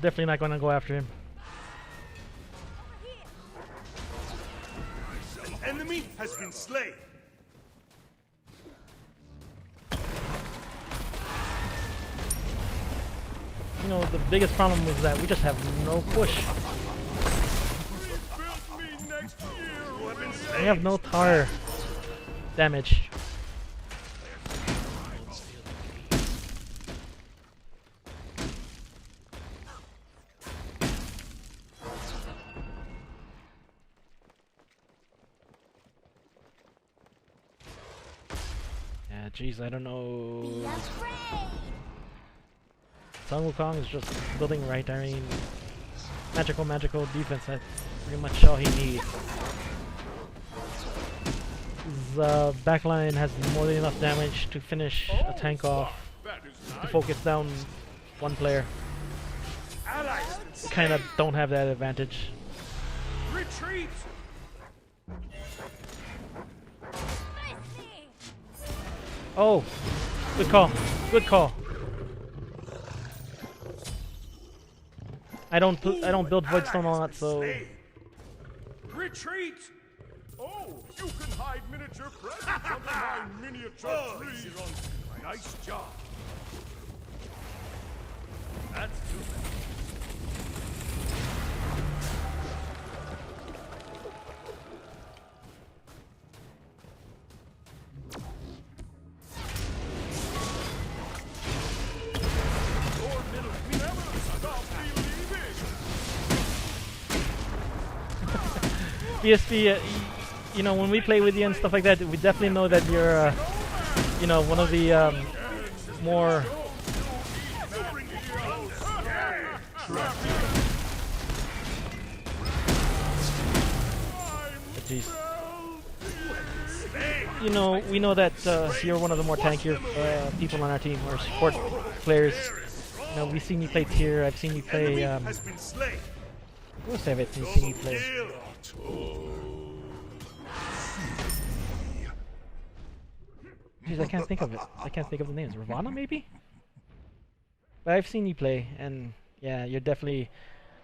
Definitely not gonna go after him. An enemy has been slain. You know, the biggest problem is that we just have no push. Build me next year. You have been We slain. have no tower damage. Yeah, jeez, I don't know. Sun Wukong is just building right. I mean, magical defense. That's pretty much all he needs. His backline has more than enough damage to finish a tank off, That is to nice. focus down one player. Allies We kind of don't have that advantage. retreat. Oh, good call. Good call. I don't build Voidstone on that, so Retreat. Oh, you can hide miniature presents under my miniature tree. Nice job. That's too bad. Your middle never stop believing. PSP, you know, when we play with you and stuff like that, we definitely know that you're, you know, one of the more. Jeez. You know, we know that you're one of the more tankier people on our team, or support players. You know, we've seen you play tier. I've seen you play. Has been slain. Who else have I seen you play? Jeez, I can't think of it. I can't think of the names. Ravana, maybe? But I've seen you play, and yeah, you're definitely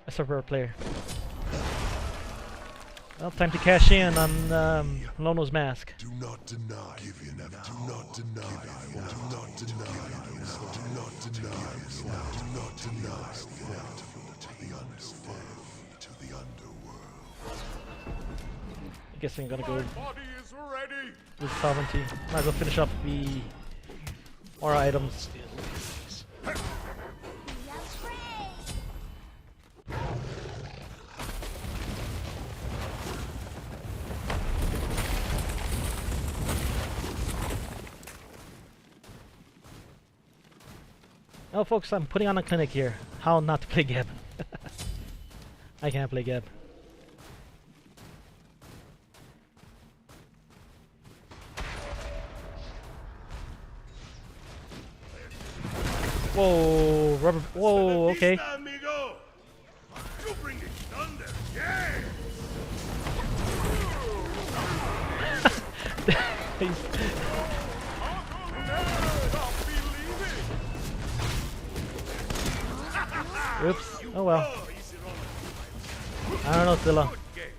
a superb player. Well, time to cash in on Lono's mask. Do not deny. Give you never. Do not deny. Do not deny. Do not deny. Do not deny. The underworld. To the underworld. I guess I'm gonna go My body is ready. with sovereignty. Might as well finish up the more items. Oh, folks, I'm putting on a clinic here. How not to play Geb. I can't play Geb. Whoa, rubber. Whoa, okay. Amigo. You bring it thunder. Yeah. Oops. Oh well. Oh, easy roll. I don't know, Zilla. Good game.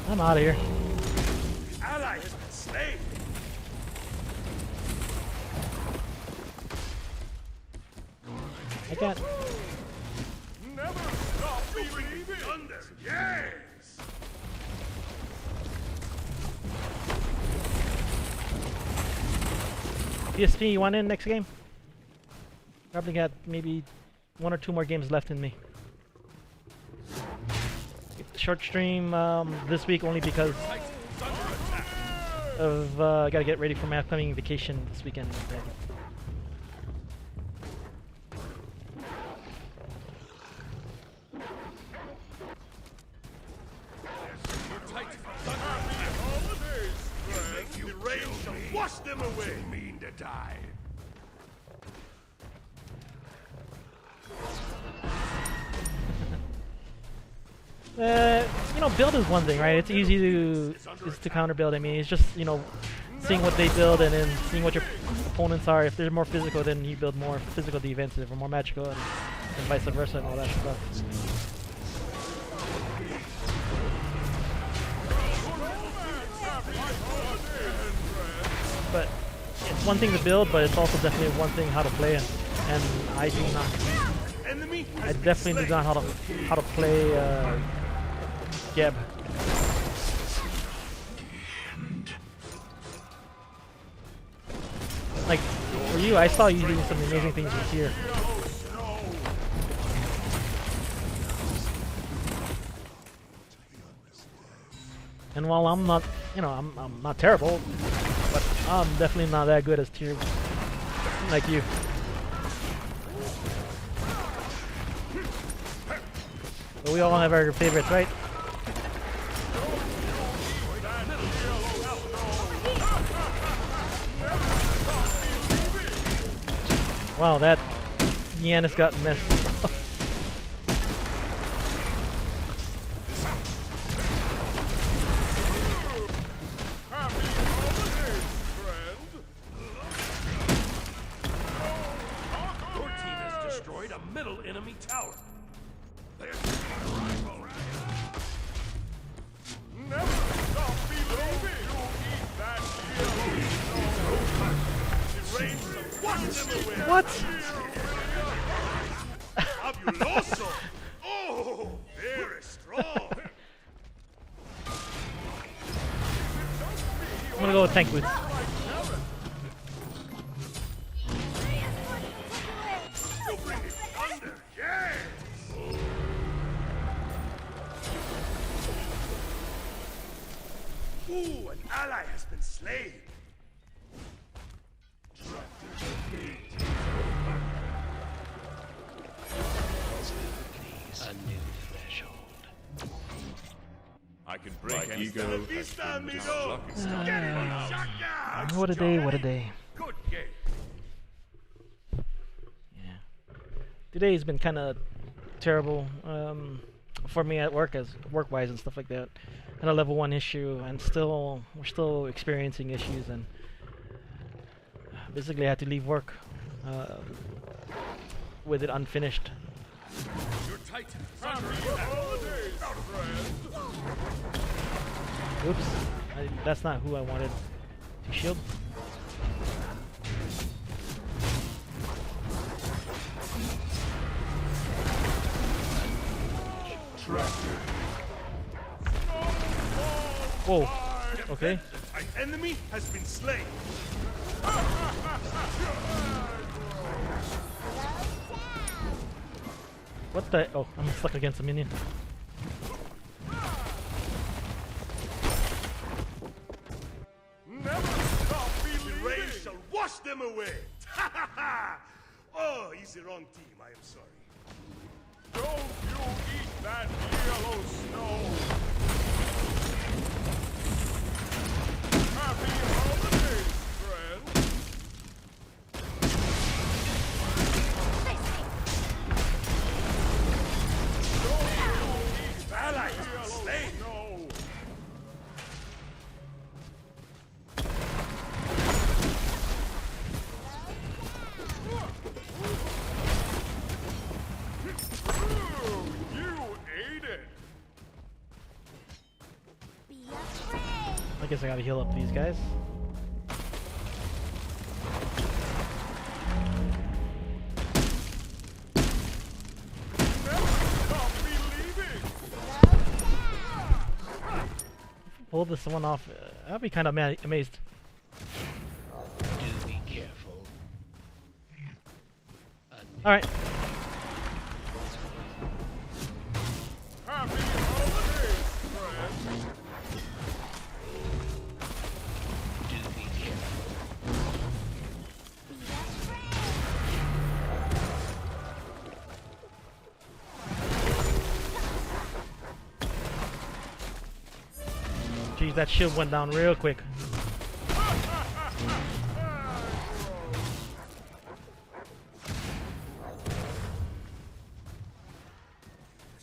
I'm out of here. Ally has been slain. I can't. Never stop believing. Thunder. Yes. PSP, you want in next game? Probably got maybe 1 or 2 more games left in me. Short stream this week only because of gotta get ready for my upcoming vacation this weekend. The rain shall wash them away. Mean to die. You know, build is one thing, right? It's easy to counter build. I mean, it's just, you know, seeing what they build and then seeing what your opponents are. If they're more physical, then you build more physical defensive, or more magical, and vice versa, and all that stuff. But it's one thing to build, but it's also definitely one thing how to play it. And I do not. Enemy I has been definitely do slain. not how to play Geb. Like for you, I saw you doing some amazing things this year. And while I'm not, you know, I'm not terrible, but I'm definitely not that good as tier like you. But we all have our favorites, right? Wow, that Yanis got messed. Your team has destroyed a middle enemy tower. Never stop believing. You eat that What? Fabuloso! Oh, very strong. I'm gonna go with tank boots. You bring me thunder, yes! Ooh, an ally has been slain. A new threshold. I can break My ego Vista, amigo. Get him, shaka! What a day, what a day. Good game. Yeah. Today's been kind of terrible for me at work, as work-wise and stuff like that. Had a level 1 issue, and we're still experiencing issues, and basically I had to leave work with it unfinished. Your Titan is under holidays, friend. Oops, that's not who I wanted to shield. Whoa, okay. An enemy has been slain. What the? Oh, I'm stuck against a minion. Never stop believing. The rain shall wash them away. Oh, he's the wrong team. I am sorry. Don't you eat that yellow snow. Happy holidays, friend. Don't you eat that yellow snow. You ate it! Be afraid. I guess I gotta heal up these guys. Never stop believing! Pull this one off. I'd be kind of amazed. Do be careful. All right. Happy holidays, friend! Do be careful. Be afraid. Geez, that shield went down real quick.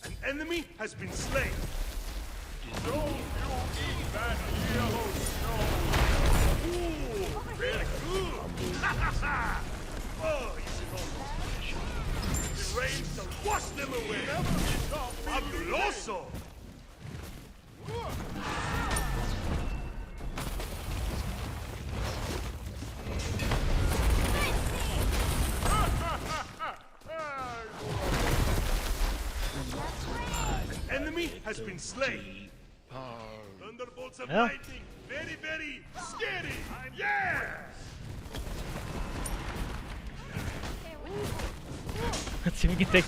An enemy has been slain. Don't you eat that yellow snow. Ooh, very good. Oh, easy on. The rain shall wash them away. Fabuloso. An enemy has been slain. Thunderbolts of Yeah. lightning. Very, very scary. Yeah. Let's see if we can take.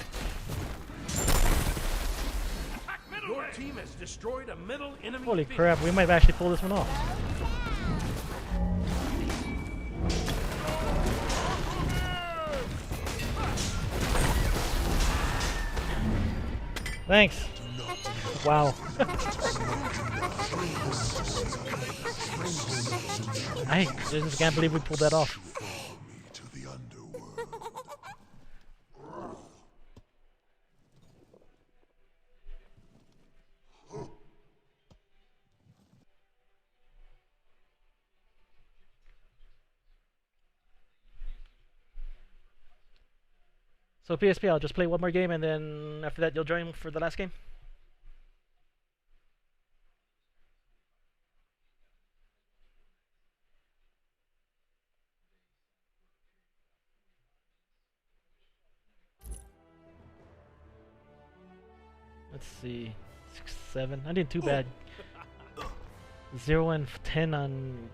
Your team has destroyed a middle enemy. Holy base. crap, we might actually pull this one off. Thanks. Wow. I just can't believe we pulled that off. Follow me to the underworld. So PSP, I'll just play one more game, and then after that, you'll join for the last game. Let's see, 6, 7. I did too bad. 0 and 10 on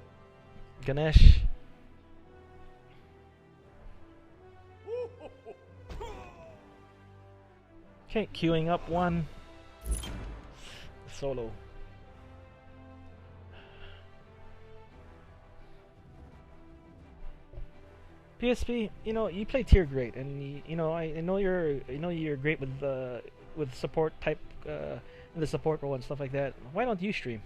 Ganesh. Okay, queuing up one. Solo. PSP, you know, you play tier great, and you know, I know you're great with support type, the support role and stuff like that. Why don't you stream?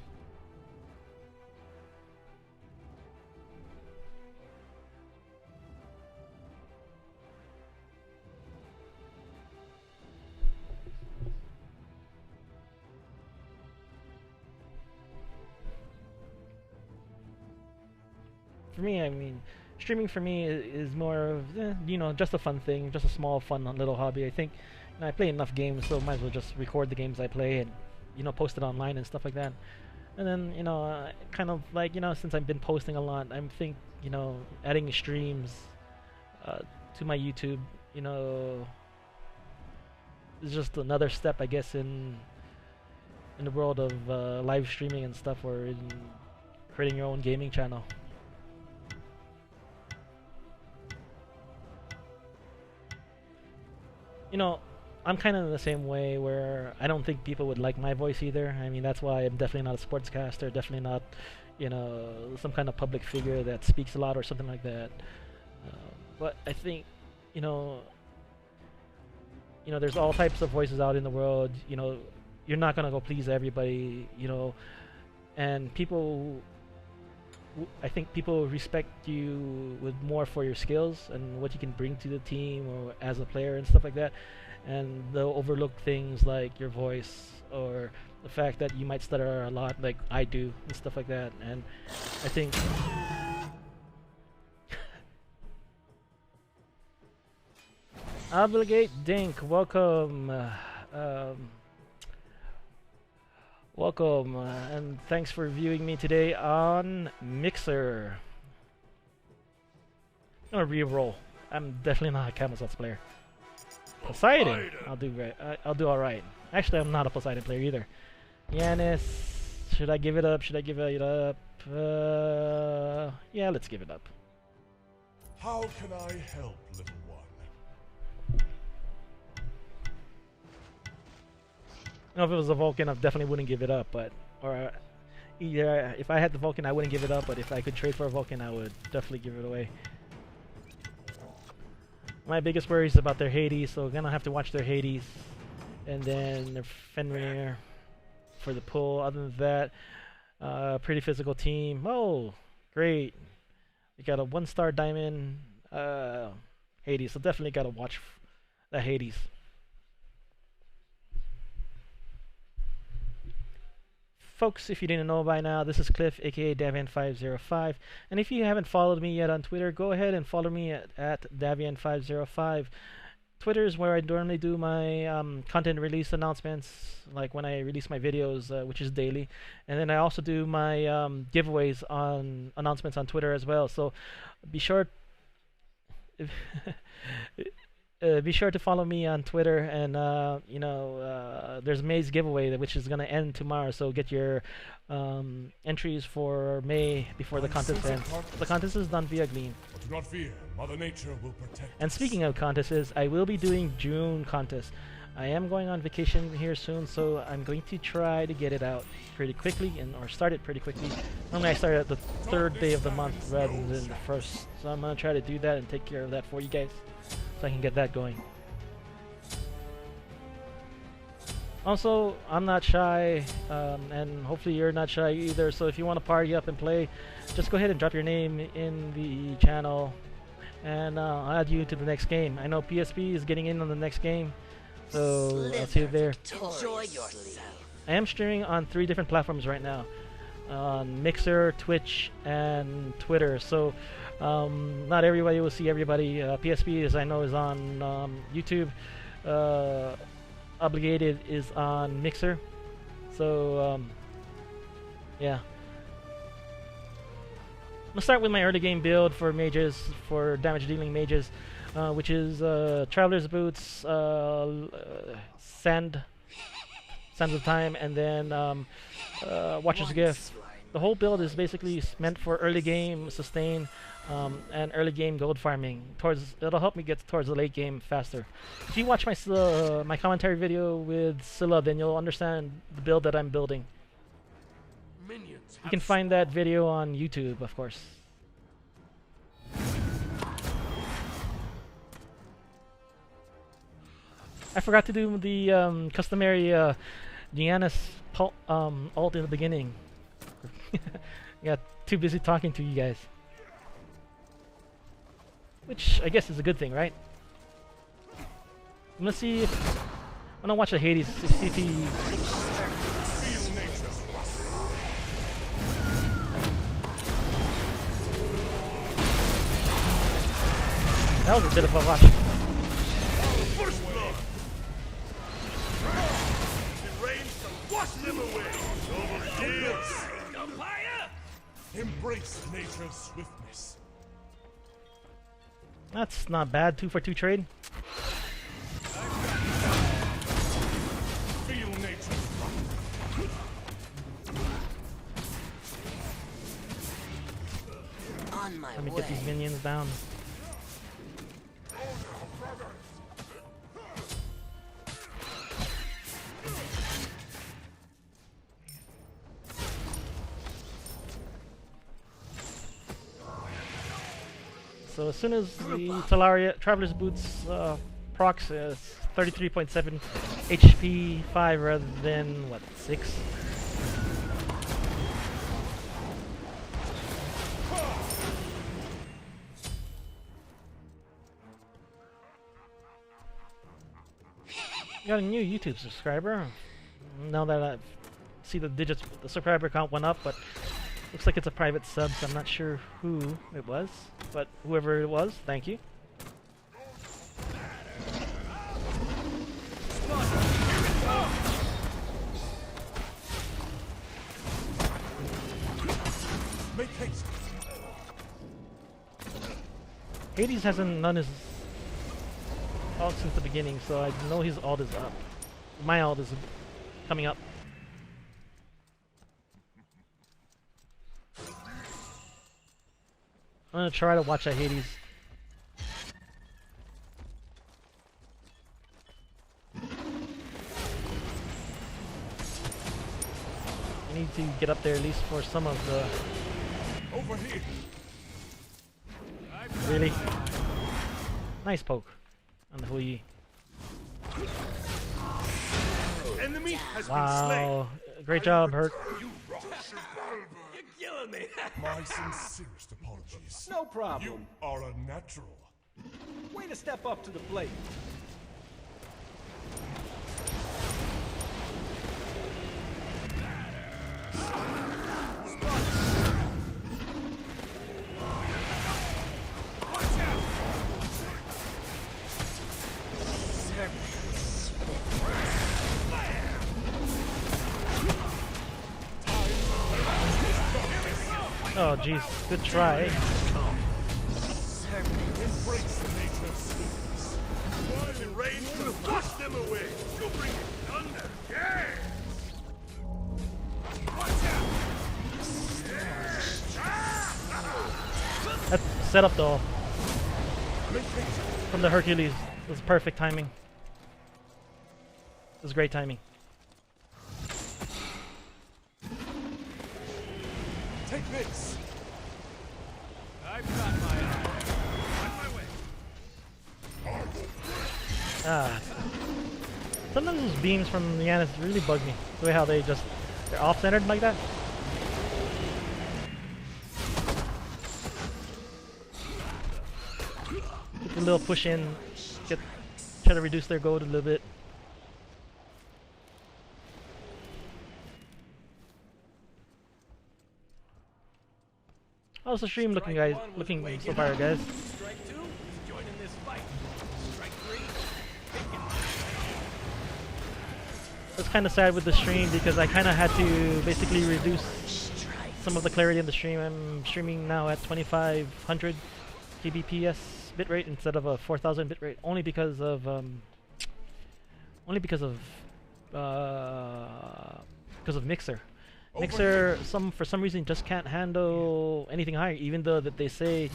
For me, I mean, streaming for me is more of, you know, just a fun thing, just a small, fun little hobby. I think, you know, I play enough games, so might as well just record the games I play and, you know, post it online and stuff like that. And then, you know, kind of like, you know, since I've been posting a lot, I'm you know, adding streams to my YouTube, you know, is just another step, I guess, in the world of live streaming and stuff, or in creating your own gaming channel. You know, I'm kind of in the same way where I don't think people would like my voice either. I mean, that's why I'm definitely not a sportscaster, definitely not, you know, some kind of public figure that speaks a lot or something like that. But I think, you know, there's all types of voices out in the world. You know, you're not gonna go please everybody. You know, and I think people respect you with more for your skills and what you can bring to the team or as a player and stuff like that, and they'll overlook things like your voice or the fact that you might stutter a lot like I do and stuff like that. And I think Obligate Dink, welcome. Welcome, and thanks for viewing me today on Mixer. I'm gonna re-roll. I'm definitely not a Camazotz player. Poseidon! I'll do great. I'll do alright. Actually, I'm not a Poseidon player either. Yanis, should I give it up? Should I give it up? Yeah, let's give it up. How can I help, little one? You know, if it was a Vulcan, I definitely wouldn't give it up, but either if I had the Vulcan, I wouldn't give it up, but if I could trade for a Vulcan, I would definitely give it away. My biggest worry is about their Hades, so we're gonna have to watch their Hades, and then their Fenrir for the pull. Other than that, pretty physical team. Oh, great! We got a 1-star diamond Hades, so definitely gotta watch the Hades. Folks, if you didn't know by now, this is Cliff, aka Davian505, and if you haven't followed me yet on Twitter, go ahead and follow me at Davian505. Twitter is where I normally do my content release announcements, like when I release my videos, which is daily, and then I also do my giveaways on announcements on Twitter as well. So be sure. Be sure to follow me on Twitter, and there's May's giveaway which is gonna end tomorrow. So get your entries for May before the contest ends. The contest is done via Gleam. But do not fear, Mother Nature will protect And speaking of contests, I will be doing June contests. I am going on vacation here soon, so I'm going to try to get it out pretty quickly, or start it pretty quickly. Normally I start at the 3rd day of the month rather than the 1st, so I'm gonna try to do that and take care of that for you guys, so I can get that going. Also, I'm not shy, and hopefully you're not shy either. So if you want to party up and play, just go ahead and drop your name in the channel, and I'll add you to the next game. I know PSP is getting in on the next game, so I'll see you there. Enjoy yourself. I am streaming on 3 different platforms right now, on Mixer, Twitch, and Twitter. So not everybody will see everybody. PSP, as I know, is on YouTube. Obligated is on Mixer. So yeah. I'm gonna start with my early game build for mages, for damage dealing mages, which is Traveler's Boots, Sands of Time, and then Watcher's Gift. The whole build is basically meant for early game sustain and early game gold farming. It'll help me get towards the late game faster. If you watch my commentary video with Scylla, then you'll understand the build that I'm building. You can find that video on YouTube, of course. I forgot to do the customary Giannis ult in the beginning. Got too busy talking to you guys. Which I guess is a good thing, right? I'm gonna see if... I'm gonna watch the Hades to see if he... That was a bit of a rush. First blood. In range to wash them away. Over years. Embrace nature's swiftness. That's not bad. 2 for 2 trade. Feel nature's On my Let me way. get these minions down. So as soon as the Traveler's Boots procs is 33.7 HP 5 rather than what, 6? Got a new YouTube subscriber. Now that I see the digits, the subscriber count went up, but looks like it's a private sub, so I'm not sure who it was. But whoever it was, thank you. Make haste. Hades hasn't done his ult since the beginning, so I know his ult is up. My ult is coming up. I'm gonna try to watch that Hades. I need to get up there at least for some of the... Over here. Really? Nice poke on the Hui. Enemy has been Wow. Great job, Hurt. slain. You're killing me. My sincerest apologies. No problem. You are a natural. Way to step up to the plate. Oh, jeez. Good try. Embrace the nature of swiftness. One in range to wash them away. You bring it thunder. Yes. Watch out. That setup though from the Hercules was perfect timing. It was great timing. Take this. I've got my eye. On my way. Ah. Sometimes those beams from the Yanis really bug me. The way how they're off-centered like that. Get a little push in, try to reduce their gold a little bit. How's the stream looking, guys? Looking so far, guys. Strike 2, he's joining this fight. Strike 3, It's kind of sad with the stream because I kind of had to basically reduce some of the clarity in the stream. I'm streaming now at 2500 kbps bitrate instead of a 4000 bitrate, only because of Mixer. Mixer, for some reason, just can't handle anything higher, even though that they say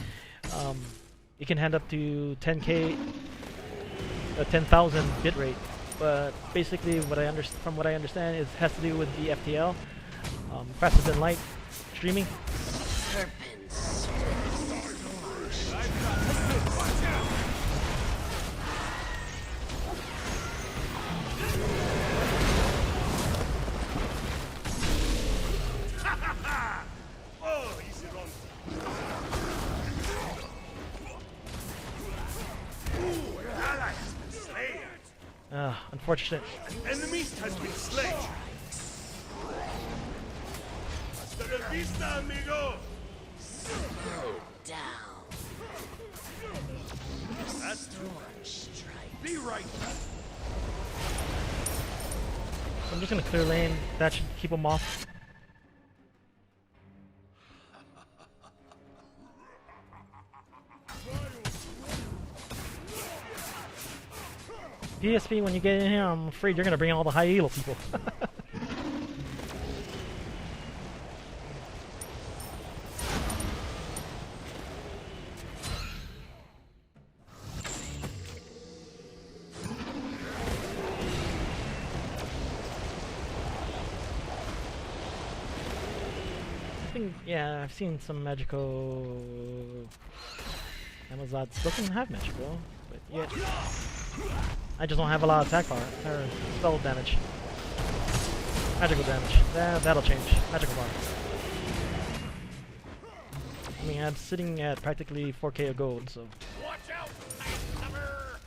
it can handle up to 10K, 10,000 bitrate. But basically, from what I understand, it has to do with the FTL, faster than light streaming. Oh, easy run. Ooh, an ally has been slain. Unfortunate. An enemy has been slain. Hasta la vista, amigo. Down. That's too much. Be right back. I'm just gonna clear lane. That should keep them off. PSP, when you get in here, I'm afraid you're gonna bring all the high elo people. Yeah, I've seen some magical Amazots. Doesn't have magical, but yet I just don't have a lot of attack power or spell damage. Magical damage. That'll change. Magical power. I mean, I'm sitting at practically 4K of gold, so. watch out, newcomer!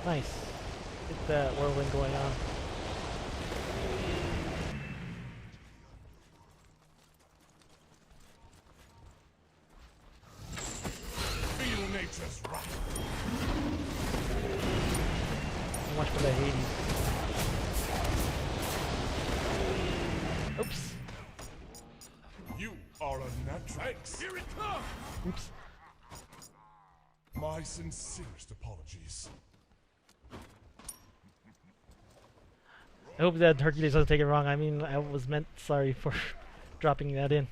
Nice. Get that whirlwind going on. Feel nature's wrath. So much for that Hades. Oops. You are a natural. Here it comes. Oops. My sincerest apologies. I hope that Hercules doesn't take it wrong. I mean, I was meant sorry for dropping that in.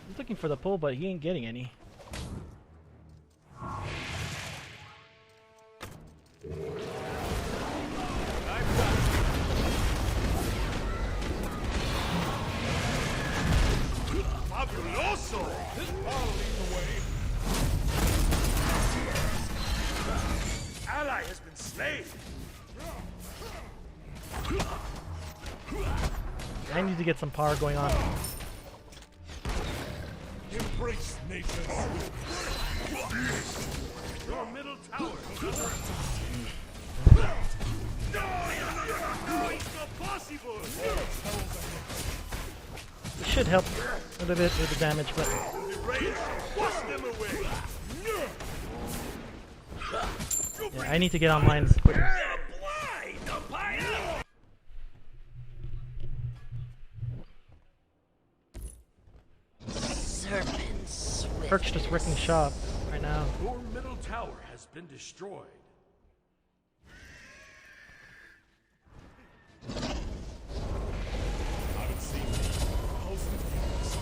He's looking for the pull, but he ain't getting any. Fabuloso! I'll lead the way. Ally has been slain. I need to get some power going on. Embrace nature's your middle tower is under attack. No, it's not possible. It should help a little bit with the damage, but The rain wash them away. yeah, I need to get online quicker. Serpents. Perk's just working shop right now. Your middle tower has been destroyed. Haven't seen me in 1,000 years.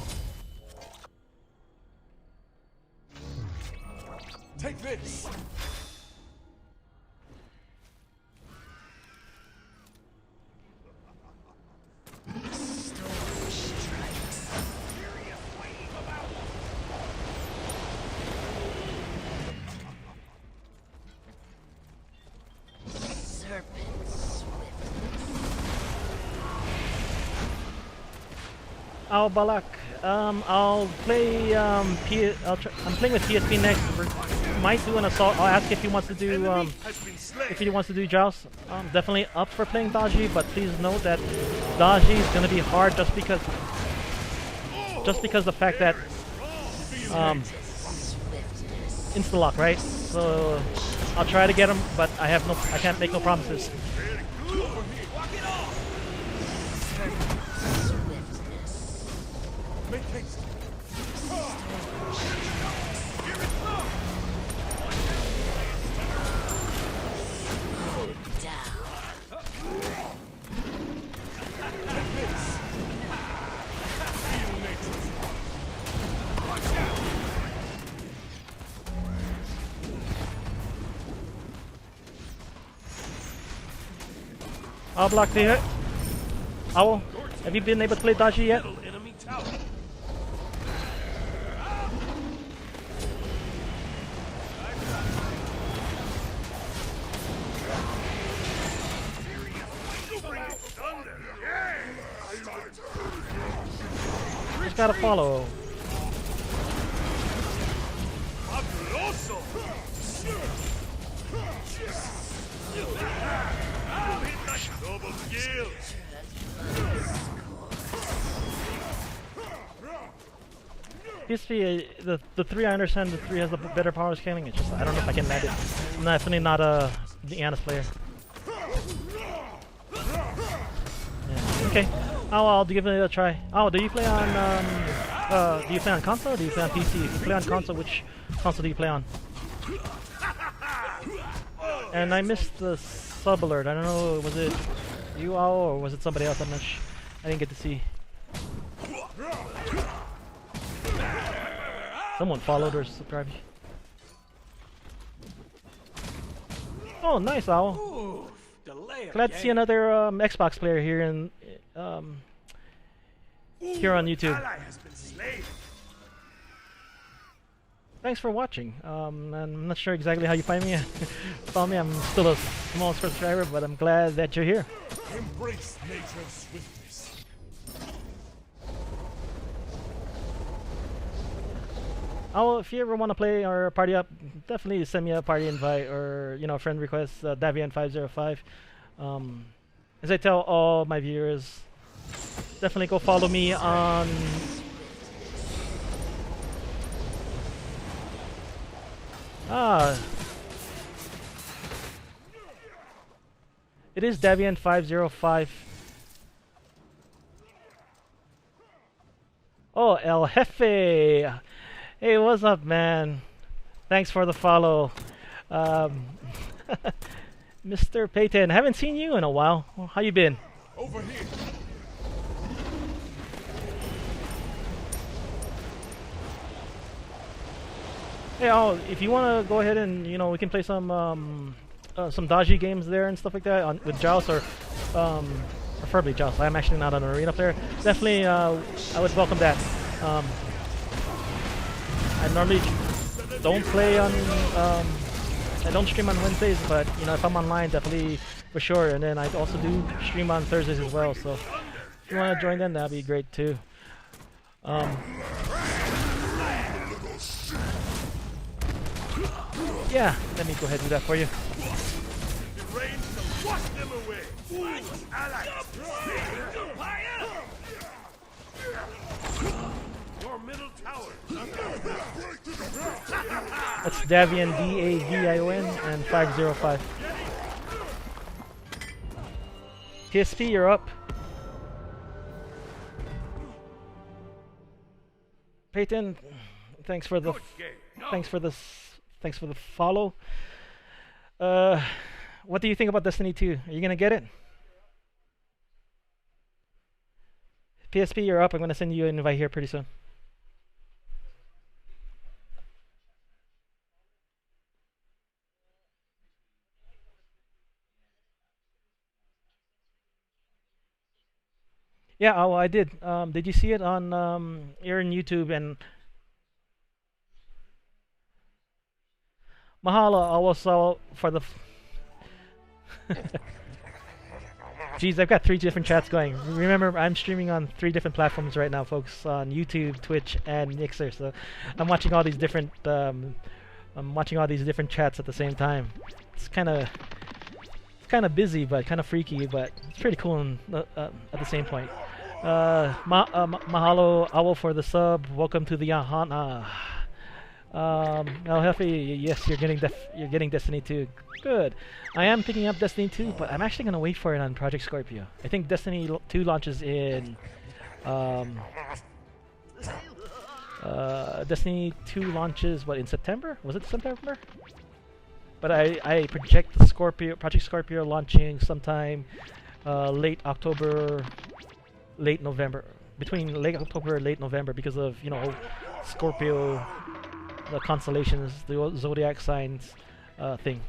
Take this! Al Balak. I'll play. I'm playing with PSP next. We might do an assault. I'll ask if he wants to do. If he wants to do joust. Definitely up for playing Daji, but please note that Daji is going to be hard just because. The fact that. Insta lock, right? So I'll try to get him, but I can't make no promises. Make haste! I'll block the hit. Owl, have you been able to play Daji yet? Enemy tower! Just gotta follow. Fabuloso! Double kill! PSP, the 3 I understand the 3 has the better power scaling. It's just I don't know if I can manage it. I'm definitely not the Annis player. Yeah. Okay. Oh, I'll give it a try. Oh, do you play on console or do you play on PC? If you play on console, which console do you play on? And I missed the sub alert. I don't know, was it you, Owl, or was it somebody else? I'm not I didn't get to see. Someone followed or subscribed. Oh, nice, Owl. Ooh, delay Glad to see another Xbox player here here on YouTube. Ally has been slain. Thanks for watching. I'm not sure exactly how you find me. Found me. I'm still a small subscriber, but I'm glad that you're here. Embrace nature's swiftness. Oh, if you ever want to play or party up, definitely send me a party invite or friend request. Davian505. As I tell all my viewers, definitely go follow me on. It is Davian505. Oh, El Jefe! Hey, what's up, man? Thanks for the follow. Mr. Payton, haven't seen you in a while. How you been? Over here. Hey, if you want to go ahead and, we can play some Daji games there and stuff like that with Joust or preferably Joust. I'm actually not an arena player. Definitely, I would welcome that. I normally don't play on, I don't stream on Wednesdays, but, if I'm online, definitely for sure. And then I also do stream on Thursdays as well, so if you want to join then, that'd be great too. Yeah, let me go ahead and do that for you. The rain shall wash them away. Ally. Your middle tower. That's Davian, D-A-V-I-O-N, and 505. PSP, you're up. Peyton, thanks for the follow. What do you think about Destiny 2? Are you gonna get it? PSP, you're up. I'm gonna send you an invite here pretty soon. Yeah, oh, I did. Did you see it on here on YouTube? And mahalo also for the. Jeez, I've got 3 different chats going. Remember, I'm streaming on 3 different platforms right now, folks. On YouTube, Twitch, and Mixer. So I'm watching all these different. I'm watching all these different chats at the same time. It's kind of busy, but kind of freaky, but it's pretty cool at the same point. Mahalo, Owl, for the sub. Welcome to the Yahana. El Jefe, yes, you're getting Destiny 2. Good. I am picking up Destiny 2, but I'm actually gonna wait for it on Project Scorpio. I think Destiny 2 launches in Destiny 2 launches what, in September? Was it September? But I project Project Scorpio launching sometime late October, late November, between late October and late November, because of, you know, Scorpio, the constellations, the zodiac signs thing.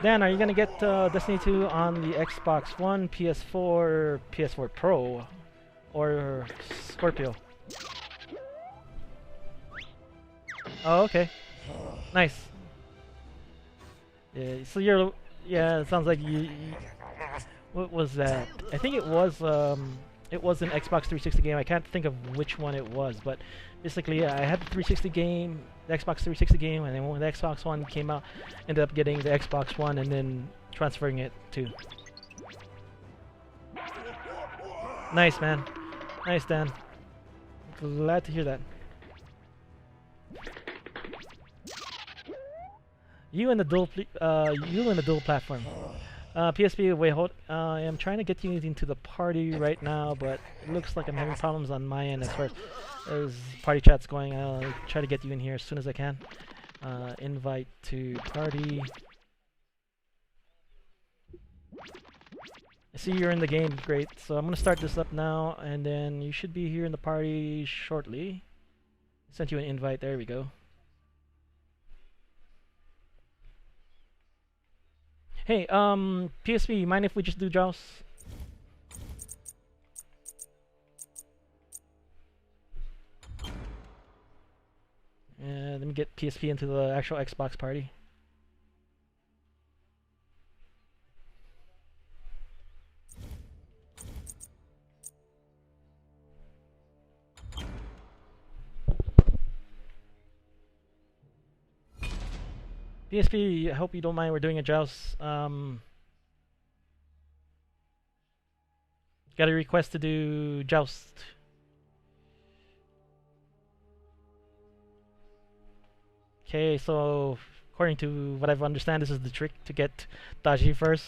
Dan, are you gonna get Destiny 2 on the Xbox One, PS4, PS4 Pro, or Scorpio? Oh, okay. Nice. Yeah, so you're... Yeah, it sounds like you what was that? I think it was an Xbox 360 game. I can't think of which one it was, but basically, yeah, I had the 360 game, the Xbox 360 game, and then when the Xbox One came out, ended up getting the Xbox One and then transferring it to. Nice, man. Nice, Dan. Glad to hear that. You and the dual platform. PSP, wait, hold. I am trying to get you into the party right now, but it looks like I'm having problems on my end as far as party chat's going. I'll try to get you in here as soon as I can. Invite to party. I see you're in the game. Great. So I'm gonna start this up now, and then you should be here in the party shortly. Sent you an invite. There we go. Hey, PSP, mind if we just do Joust? Let me get PSP into the actual Xbox party. PSP, I hope you don't mind, we're doing a Joust. Got a request to do Joust. Okay, so according to what I've understand, this is the trick to get Daji first.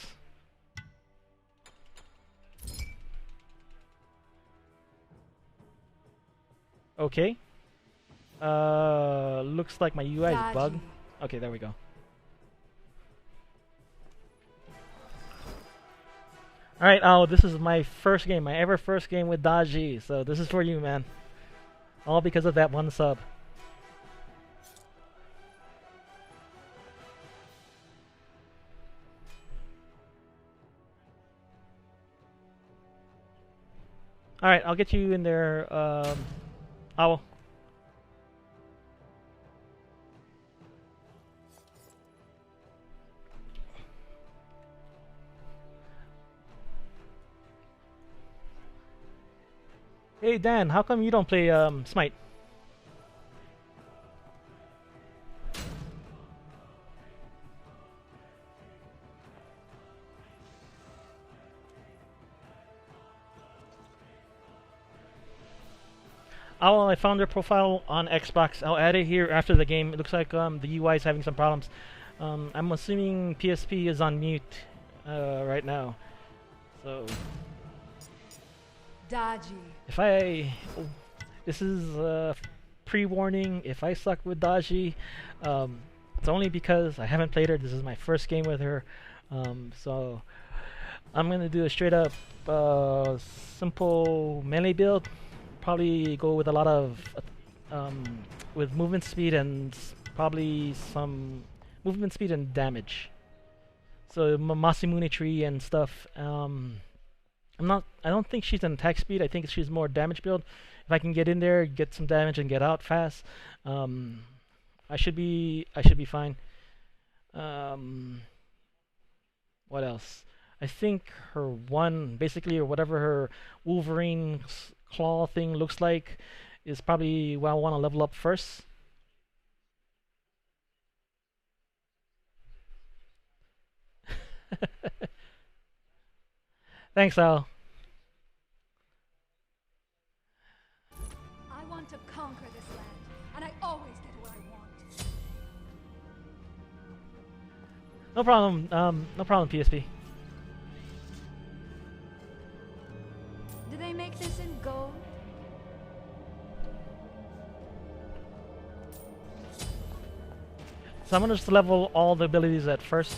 Okay. Looks like my UI is bugged. Okay, there we go. Alright, oh, this is my first game, my ever first game with Daji, so this is for you, man. All because of that one sub. Alright, I'll get you in there, Owl. Hey Dan, how come you don't play Smite? Oh, I found their profile on Xbox. I'll add it here after the game. It looks like the UI is having some problems. I'm assuming PSP is on mute right now. So Daji. if I This is pre-warning. If I suck with Daji, it's only because I haven't played her. This is my first game with her, so I'm gonna do a straight up simple melee build. Probably go with a lot of with movement speed and probably some movement speed and damage. So Masamune tree and stuff. I don't think she's an attack speed. I think she's more damage build. If I can get in there, get some damage, and get out fast, I should be fine. What else? I think her one, basically, or whatever her Wolverine claw thing looks like, is probably what I want to level up first. Thanks, Al. I want to conquer this land, and I always get what I want. No problem. No problem, PSP. Do they make this in gold? So I'm gonna just level all the abilities at first,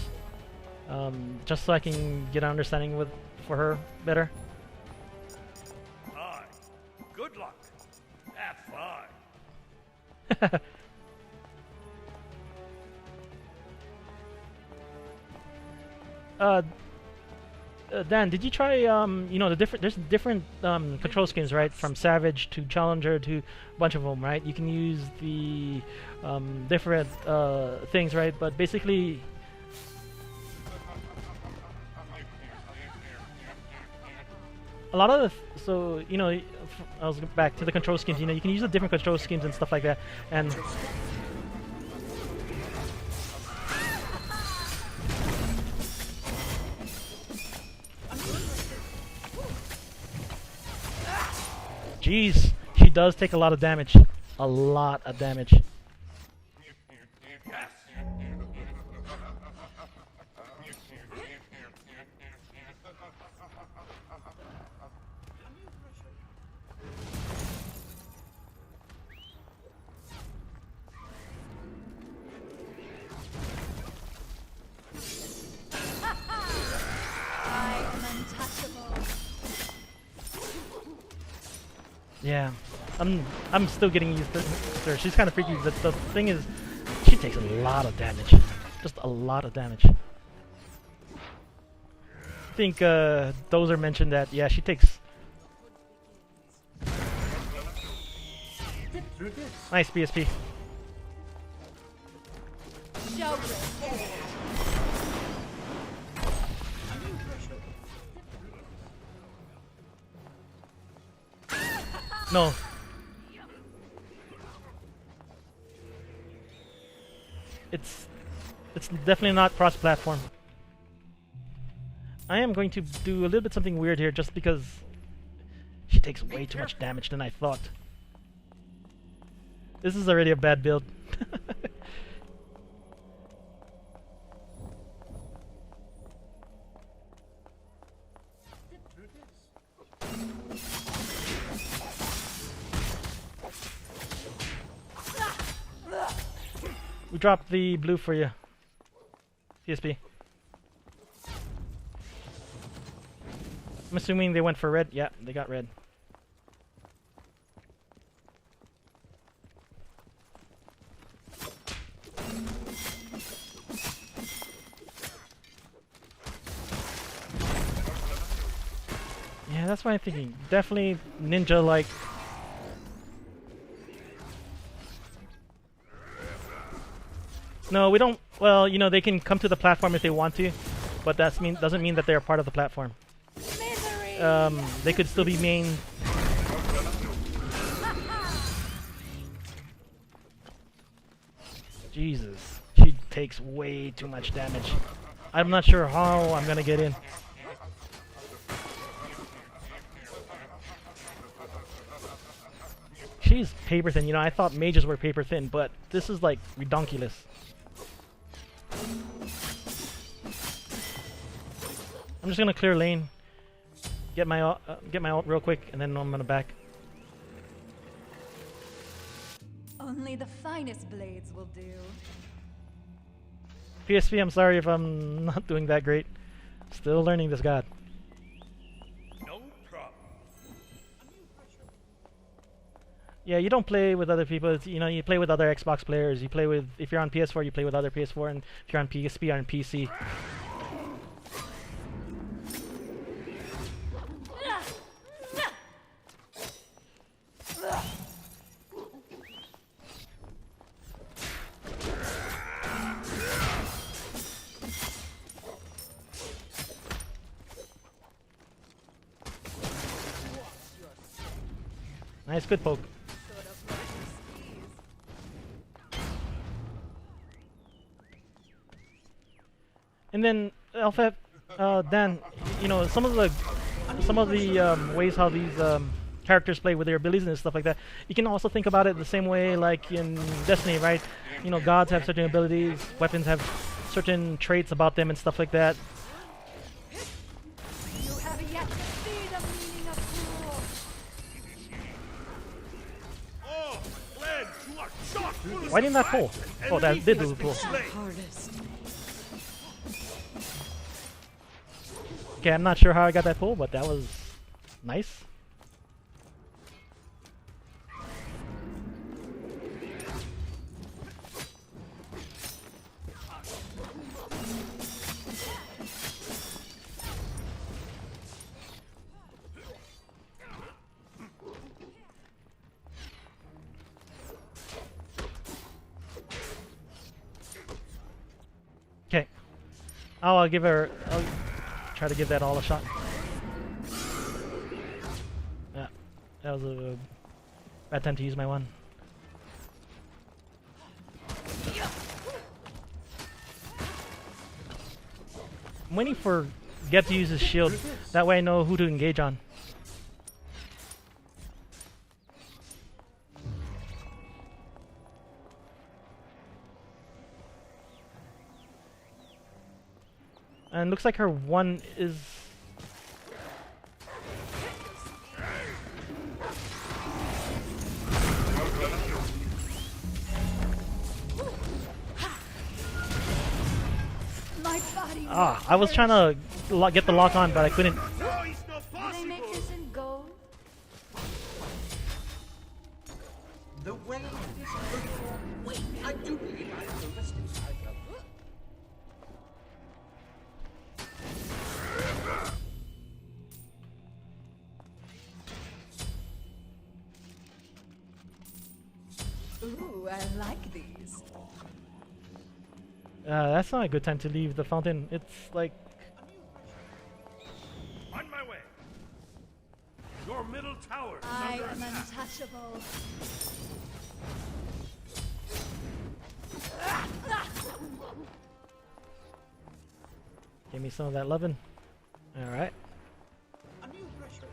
just so I can get an understanding for her better. Aye. Good luck. Have fun. Dan, did you try you know, there's different control schemes, right? From Savage to Challenger to a bunch of them, right? You can use the different things, right? But basically, a lot of so you know, I was back to the control schemes. You know, you can use the different control schemes and stuff like that, and jeez, she does take a lot of damage. A lot of damage. I am untouchable. Yeah, I'm still getting used to her. She's kind of freaky. The thing is, she takes a lot of damage. Just a lot of damage. I think Dozer mentioned that. Yeah, she takes. Nice BSP. Show me. No. It's definitely not cross-platform. I am going to do a little bit something weird here just because she takes way too much damage than I thought. This is already a bad build. We dropped the blue for you, PSP. I'm assuming they went for red. Yeah, they got red. Yeah, that's what I'm thinking. Definitely ninja-like. No, we don't. Well, you know, they can come to the platform if they want to, but that doesn't mean that they're part of the platform. They could still be main. Jesus, she takes way too much damage. I'm not sure how I'm gonna get in. She's paper thin. You know, I thought mages were paper thin, but this is like redonkulous. I'm just gonna clear lane, get my ult real quick, and then I'm gonna back. Only the finest blades will do. PSP, I'm sorry if I'm not doing that great. Still learning this god. No problem. Yeah, you don't play with other people. You know, you play with other Xbox players. You play with, if you're on PS4, you play with other PS4, and if you're on PSP or on PC. Nice, good poke. And then Alpha, Dan, you know, some of the ways how these characters play with their abilities and stuff like that. You can also think about it the same way like in Destiny, right? You know, gods have certain abilities, weapons have certain traits about them and stuff like that. You have yet to see the meaning of cruel. Oh, Glenn, you are chock full of Why didn't that pull? surprise. Oh, that Enemy did has do the been pull. slain. Hardest. Okay, I'm not sure how I got that pull, but that was nice. Okay. I'll give her. I'll try to give that all a shot. Yeah, that was a bad time to use my one. I'm waiting for Get to use his shield. That way I know who to engage on. And looks like her one is... My body. I was trying to get the lock on, but I couldn't. No, it's not They possible. make this in gold. The way this good. Wait, I do believe I have the rest inside of Ooh, I like these. That's not a good time to leave the fountain. It's like... On my way. Your middle tower is I under am attack. untouchable. Give me some of that lovin'. Alright. a new pressure.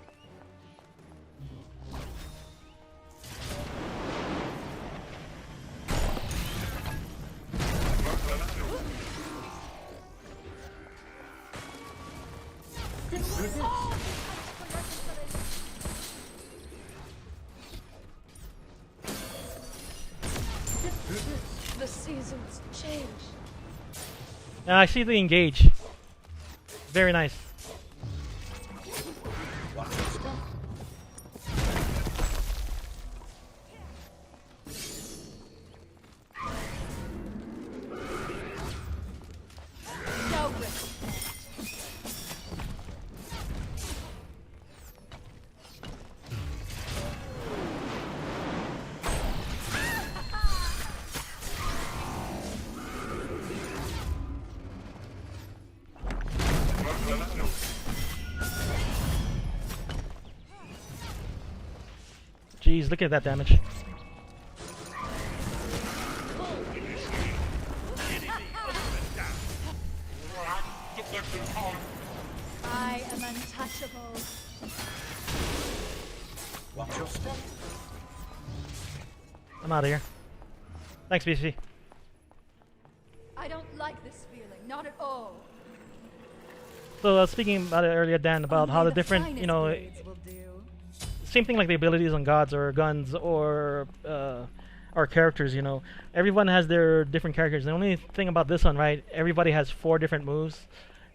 The seasons change. I see the engage. Very nice. No risk. Jeez, look at that damage. I am untouchable. Watch your step. I'm out of here. Thanks, BC. I don't like this feeling, not at all. So speaking about it earlier, Dan, about how Only the different, finest you know, blades will do. same thing like the abilities on gods or guns or or characters. You know, everyone has their different characters. The only thing about this one, right? Everybody has 4 different moves,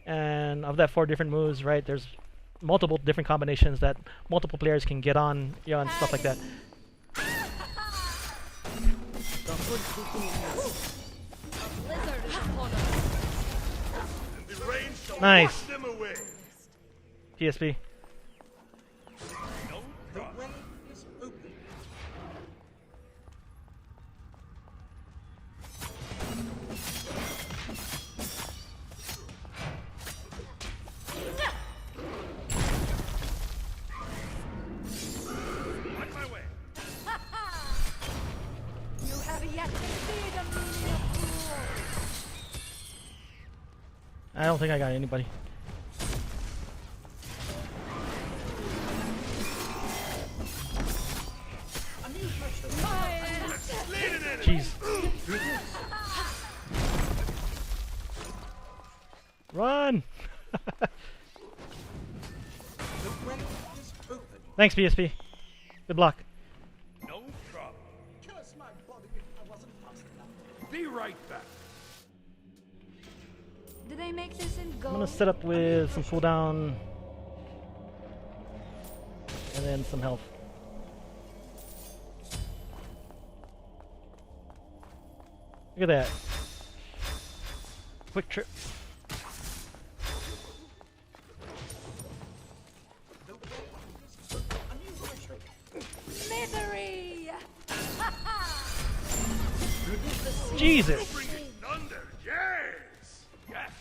and of that 4 different moves, right? There's multiple different combinations that multiple players can get on, you know, and stuff like that. Blizzard is upon us. And the rain shall Nice. wash them away. PSP. No The problem. way is open. On my way. You have yet to see the meaning of cruel. I don't think I got anybody. Lead it in. Jeez. Run! The way is open. Thanks, PSP. Good block. No problem. Curse my body if I wasn't fast enough. Be right back. Do they make this in I'm gold? gonna set up with some cooldown and then some health. Look at that. Quick trip. The way is open. A new wish. Misery! Jesus! Bring it thunder. Yes. Yes.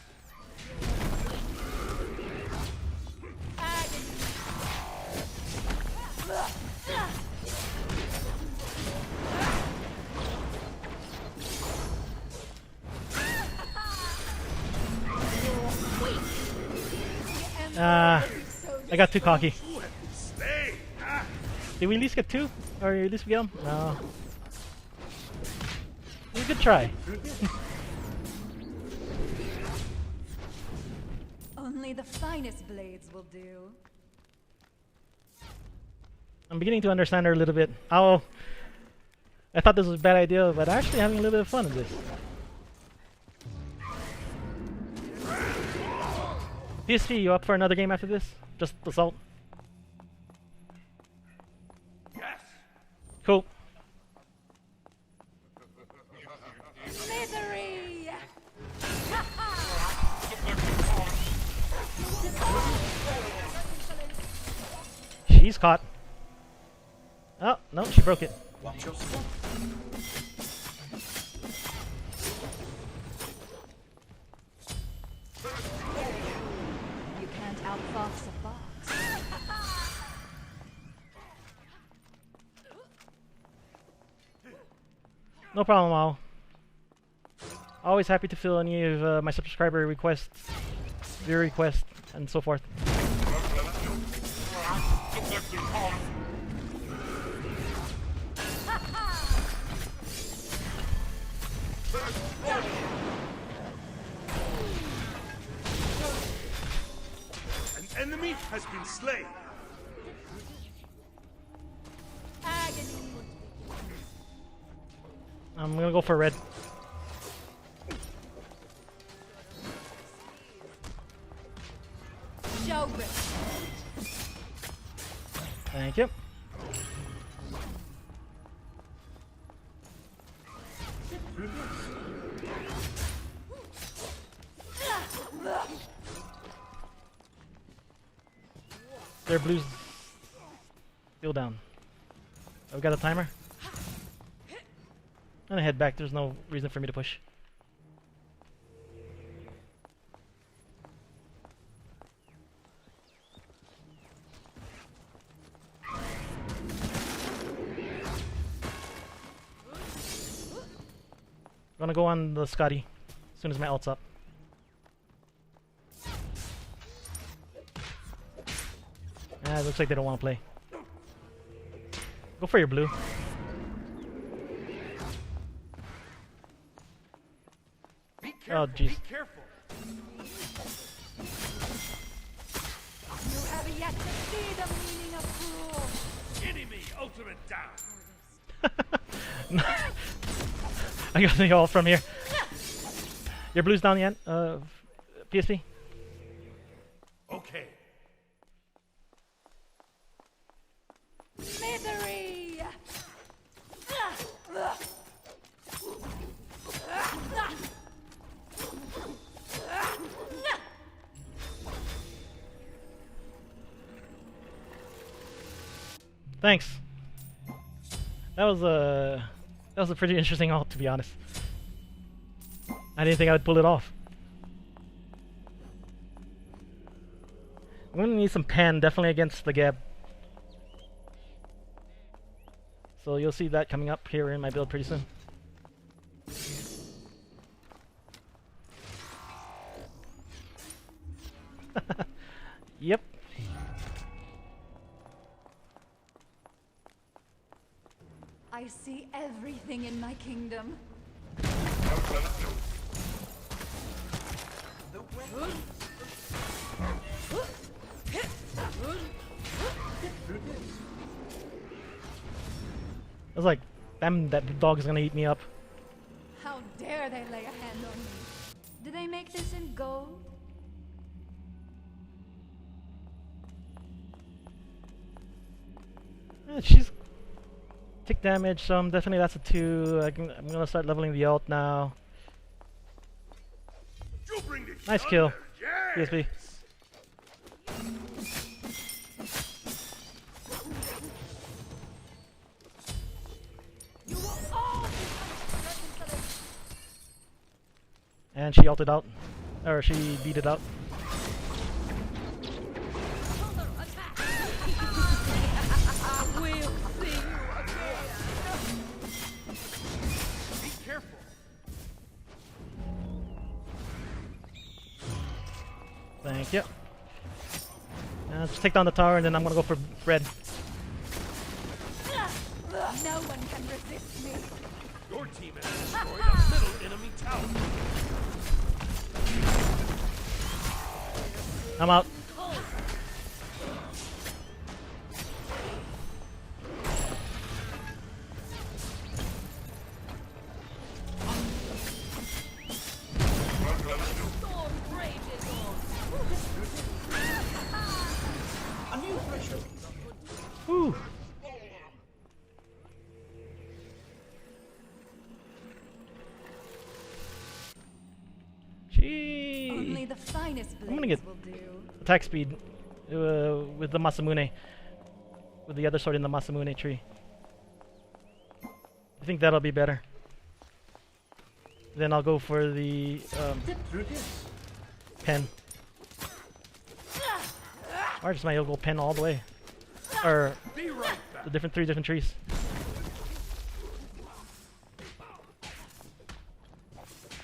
I got too cocky. Who have been slain? Ah. Did we at least get 2? Or at least we get them? No. It was a good try. Only the finest blades will do. I'm beginning to understand her a little bit. Oh, I thought this was a bad idea, but actually having a little bit of fun with this. PSP, you up for another game after this? Just assault? Yes. Cool. Misery! She's caught. Oh, no, she broke it. Watch your step. You can't outfox a fox. No problem, Al. Always happy to fill any of my subscriber requests, viewer requests, and so forth. An enemy has been slain. Agony. I'm gonna go for red. Show respect. Thank you. Their blues still down. Oh, we got a timer. I'm gonna head back. There's no reason for me to push. Gonna go on the Scotty as soon as my ult's up. Ah, it looks like they don't want to play. Go for your blue. Be Oh, careful. jeez. Be careful. You have yet to see the meaning of cruel. Enemy ultimate down. I got the ult from here. Your blue's down yet? PSP? Okay. Misery! Thanks. That was a pretty interesting ult, to be honest. I didn't think I would pull it off. I'm gonna need some pen, definitely against the Gab. So you'll see that coming up here in my build pretty soon. Yep. I see everything in my kingdom. The way I was like, damn, that dog is gonna eat me up. How dare they lay a hand on me? Do they make this in gold? She's tick damage, so definitely that's a 2. I'm gonna start leveling the ult now. You bring the Nice kill. thunder, PSP. You will all be punished mercilessly. And she ulted out. Or she beat it out. Counter attack. We'll see you again. Be careful. Thank you. Just take down the tower and then I'm gonna go for red. No one can resist me. Your team has destroyed a middle enemy tower. I'm out. Storm rages on. a new threshold. Woo! Only Gee. the finest I'm gonna blades get- will do. Attack speed with the Masamune. With the other sword in the Masamune tree. I think that'll be better. Then I'll go for the Through this. pen. Or just my go pen all the way. Or Be right back. the 3 different trees.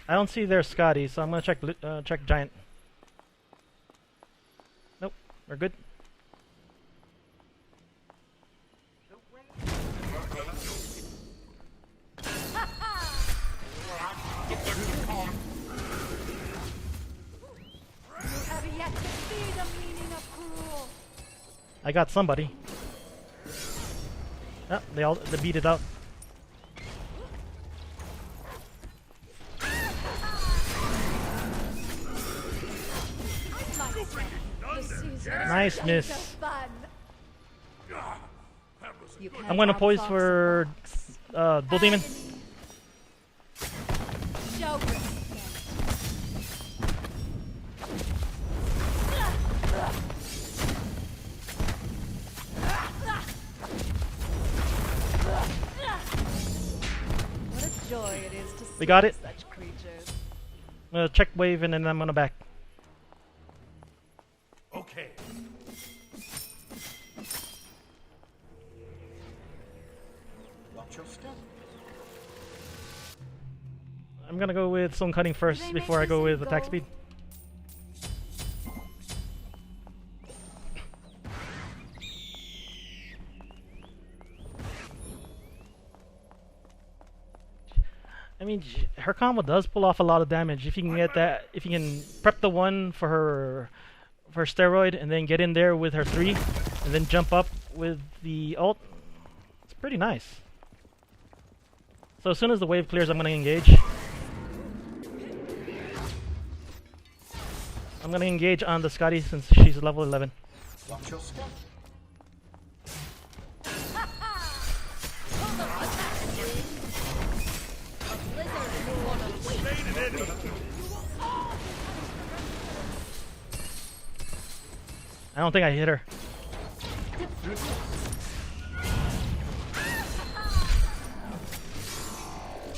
I don't see their Scotty, so I'm gonna check Giant. Nope, we're good. You have yet to see the meaning of cruel. I got somebody. Ah, they beat it out. The season Nice is miss. fun. You I'm can't gonna poise outfox for Bull Demon. Show respect. What a joy it is to We got see it. such creatures. I'm gonna check wave and then I'm gonna back. Okay. Watch your step. I'm gonna go with stone cutting first they before I make go this in with attack gold? speed. I mean, her combo does pull off a lot of damage. If you can get that, if you can prep the one for her steroid and then get in there with her 3 and then jump up with the ult, it's pretty nice. So as soon as the wave clears, I'm gonna engage. I'm gonna engage on the Scotty since she's level 11. Watch your step. I don't think I hit her.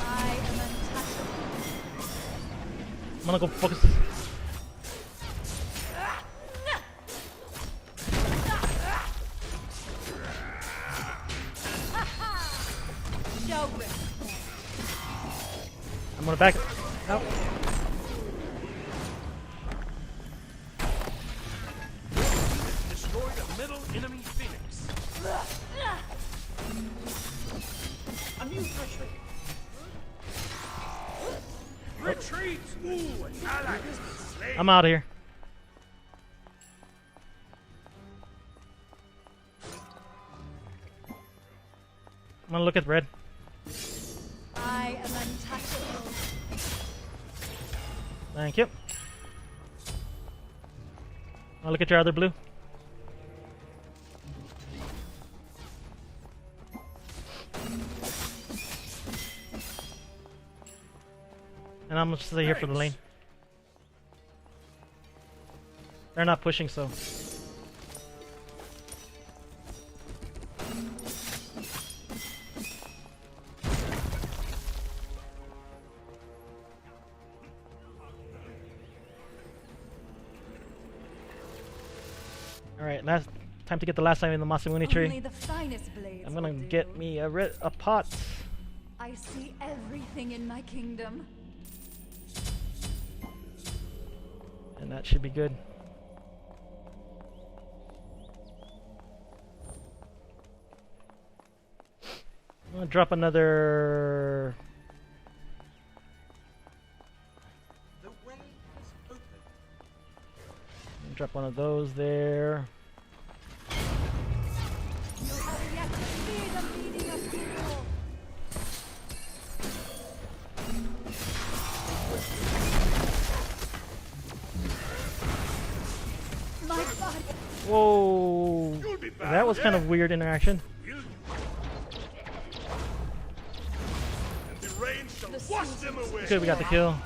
I am untouchable. I'm gonna go focus. Show grip. I'm gonna back. Nope. Destroyed a middle enemy phoenix. A new threshold. Retreat! Ooh, an ally has been slain. I'm out of here. I'm gonna look at red. I am untouchable. Thank you. I'll look at your other blue. And I'm just stay here for the lane. They're not pushing, so. Alright, last time to get the last time in the Masamune tree. Only the finest blades I'm gonna will do. get me a pot. I see everything in my kingdom. And that should be good. I'm gonna drop another. The way is open. Drop one of those there. You have yet to see the meaning of duel. My body. Whoa! You'll be back, That was kind of yeah? weird interaction. Will you? And the rain shall wash them away. Good, we got the kill.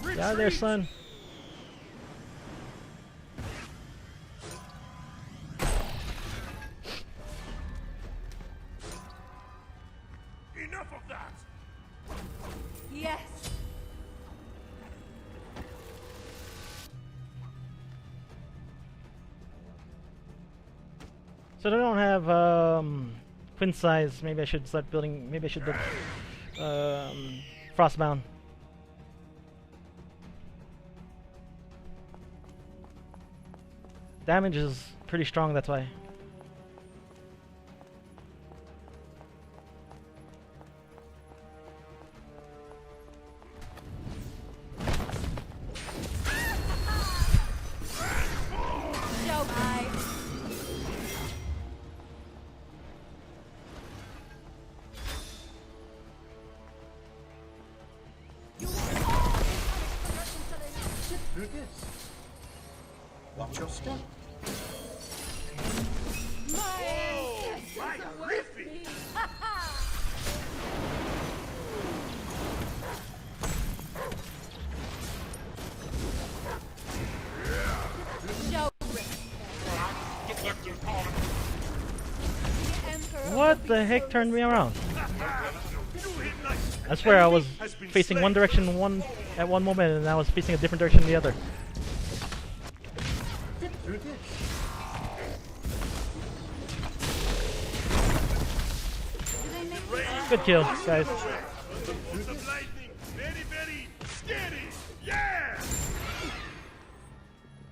Get out of there, son. Enough of that. Yes. So they don't have queen size. Maybe I should start building. Maybe I should build frostbound. Damage is pretty strong. That's why. Show I. Through this. Watch your step. Oh, my riffy. Show grip. The Emperor What will the be heck so turned me around? You hit like I swear I was has been facing slain. one direction at one moment, and I was facing a different direction the other. Through this. Do they make this? Good kill, guys. Bolts of lightning. Very, very scary. Yeah.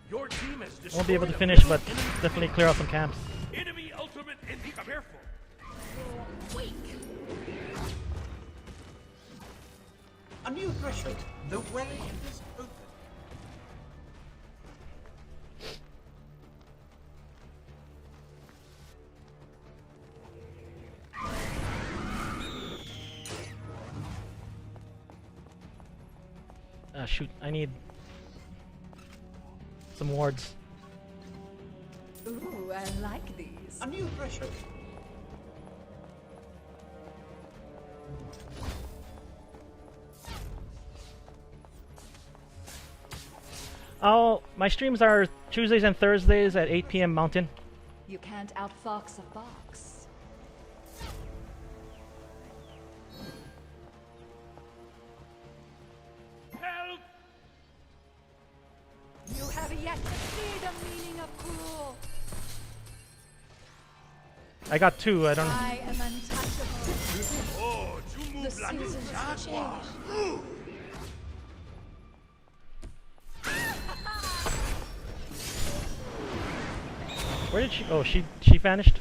Your team has destroyed Won't be able to a finish, middle but enemy definitely clear out some camps. Enemy ultimate and be careful. A new threshold. The way is open. shoot, I need some wards. Ooh, I like these. A new threshold. Oh, my streams are Tuesdays and Thursdays at 8 p.m. Mountain. You can't outfox a fox. Help! You have yet to see the meaning of cruel. I got 2. I don't. I am untouchable. Oh, tu The move like a seasons have jaguar. changed. Where did she? Oh, she vanished.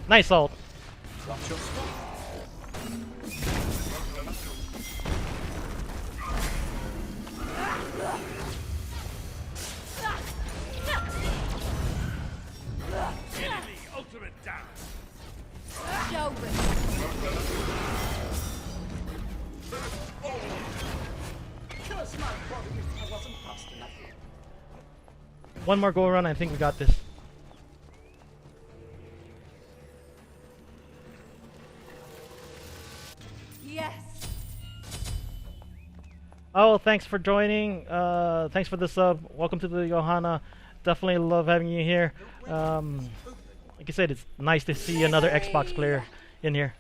Nice ult. Watch your step. Enemy ultimate down. Show me. Curse my body if I wasn't fast enough. One more go around. I think we got this. Yes. Oh, thanks for joining. Thanks for the sub. Welcome to the Johanna. Definitely love having you here. Like I said, it's nice to see another Xbox player in here.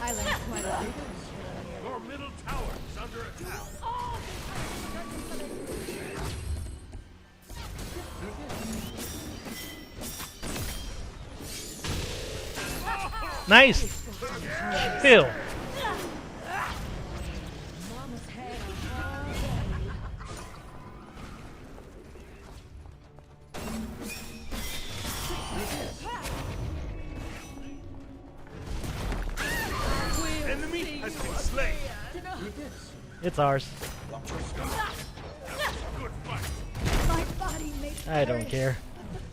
I learned quite a bit. Your middle tower is under attack. Nice. Phil. Enemy has been slain. It's ours. Good fight. My body makes I don't care.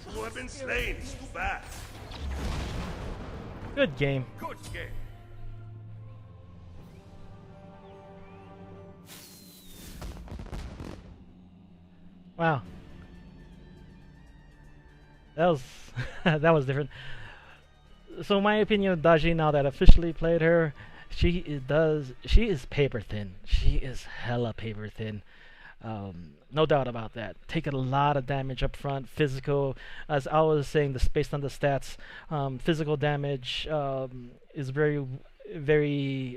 Who have been slain is too bad. Good game. Good game. Wow. That was that was different. So my opinion of Daji, now that I officially played her, she is paper thin. She is hella paper thin. No doubt about that. Taking a lot of damage up front, physical. As I was saying, based on the stats, physical damage is very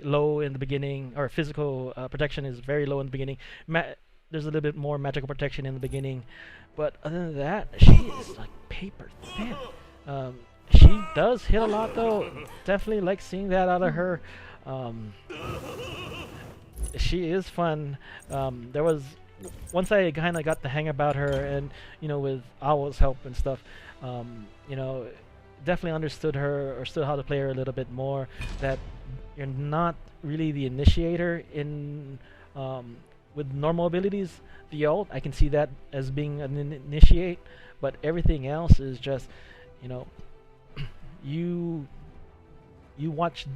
low in the beginning, or physical protection is very low in the beginning. There's a little bit more magical protection in the beginning, but other than that, she is like paper thin. She does hit a lot though. Definitely like seeing that out of her. She is fun. There was once I kind of got the hang about her, and with Owl's help and stuff, definitely understood her, or understood how to play her a little bit more. That you're not really the initiator in with normal abilities. The ult, I can see that as being an initiate, but everything else is just, you watch,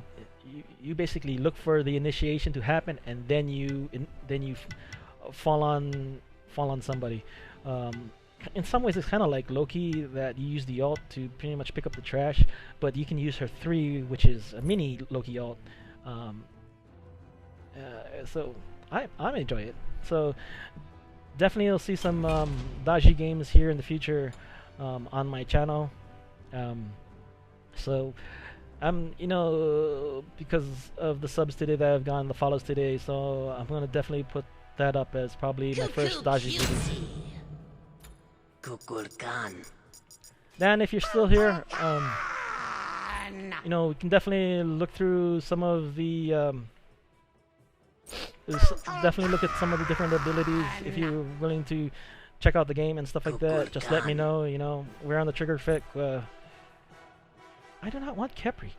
you basically look for the initiation to happen, and then you fall on somebody. In some ways, it's kind of like Loki, that you use the ult to pretty much pick up the trash, but you can use her 3, which is a mini Loki ult. So I enjoy it. So definitely you'll see some Daji games here in the future on my channel. So because of the subs today that I've gotten, the follows today, so I'm gonna definitely put that up as probably my first Daji video. Dan, if you're still here, we can definitely look through some of the definitely look at some of the different abilities. If you're willing to check out the game and stuff like that, just let me know. We're on the trigger fic. I do not want Kepri.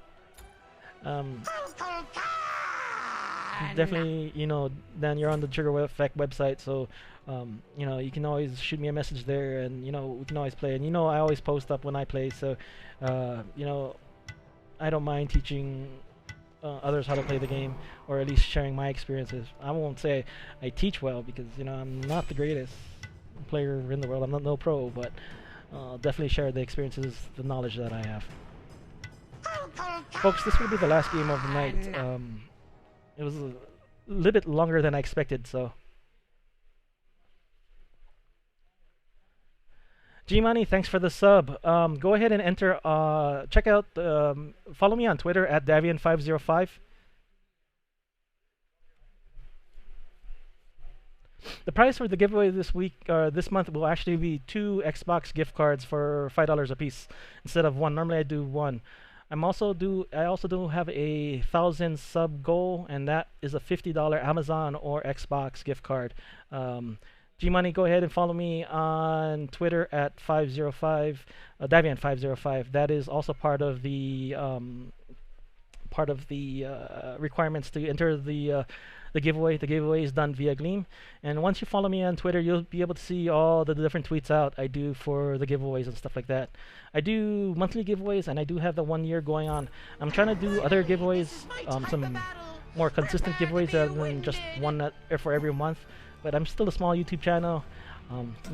definitely, then you're on the Trigger Effect website, so you can always shoot me a message there, and we can always play. And I always post up when I play, so I don't mind teaching others how to play the game, or at least sharing my experiences. I won't say I teach well because I'm not the greatest player in the world. I'm not no pro, but definitely share the experiences, the knowledge that I have. Folks, this will be the last game of the night. It was a little bit longer than I expected, so. G-Money, thanks for the sub. Go ahead and enter, check out, follow me on Twitter at Davian505. The price for the giveaway this week, this month, will actually be 2 Xbox gift cards for $5 a piece instead of 1. Normally I do 1. I also do have a 1,000 sub goal, and that is a $50 Amazon or Xbox gift card. G-Money, go ahead and follow me on Twitter at 505, Davian505. That is also part of the requirements to enter the giveaway. The giveaway is done via Gleam, and once you follow me on Twitter, you'll be able to see all the different tweets out I do for the giveaways and stuff like that. I do monthly giveaways, and I do have the 1 year going on. I'm trying to do other giveaways, some more consistent giveaways rather than just one for every month. But I'm still a small YouTube channel.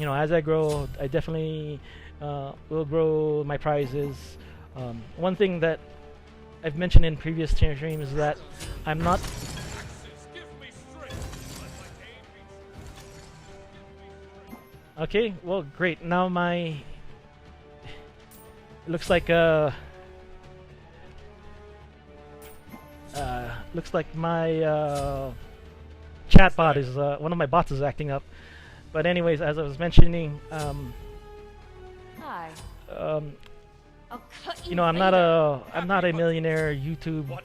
As I grow, I definitely will grow my prizes. One thing that I've mentioned in previous streams is that I'm not. Okay, well, great. Now it looks like my chatbot is one of my bots is acting up. But anyways, as I was mentioning, Hi. I'm not a millionaire YouTube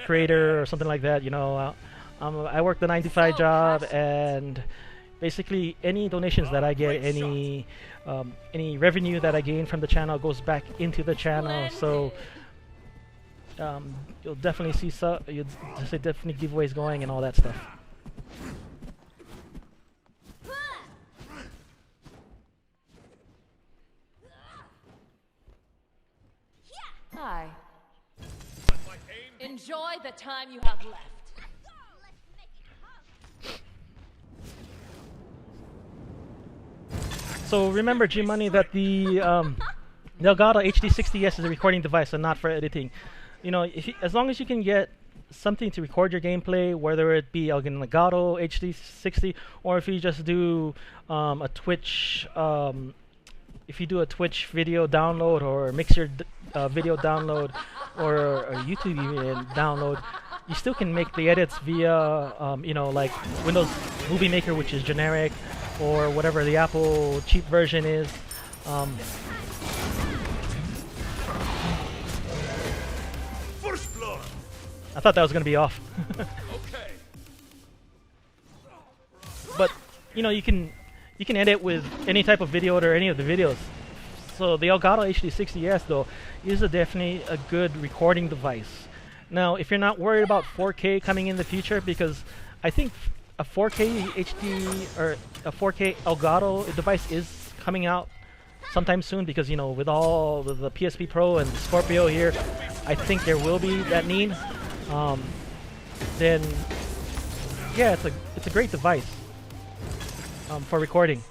creator or something like that. I work the 9-to-5 job, and basically any donations that I get, any revenue that I gain from the channel goes back into the channel. So you'll definitely see definitely giveaways going and all that stuff. Hi. Enjoy the time you have left. So remember, G-Money, that the Elgato HD60S is a recording device and not for editing. As long as you can get something to record your gameplay, whether it be Elgato HD60, or if you just do a Twitch, if you do a Twitch video download, or Mixer video download, or a YouTube even download, you still can make the edits via, like Windows Movie Maker, which is generic, or whatever the Apple cheap version is. First blood. I thought that was gonna be off. Okay. But you can edit with any type of video or any of the videos. So the Elgato HD60S though is definitely a good recording device. Now, if you're not worried about 4K coming in the future, because I think a 4K HD or a 4K Elgato device is coming out sometime soon, because with all the PSP Pro and Scorpio here, I think there will be that need. Then yeah, it's a great device for recording.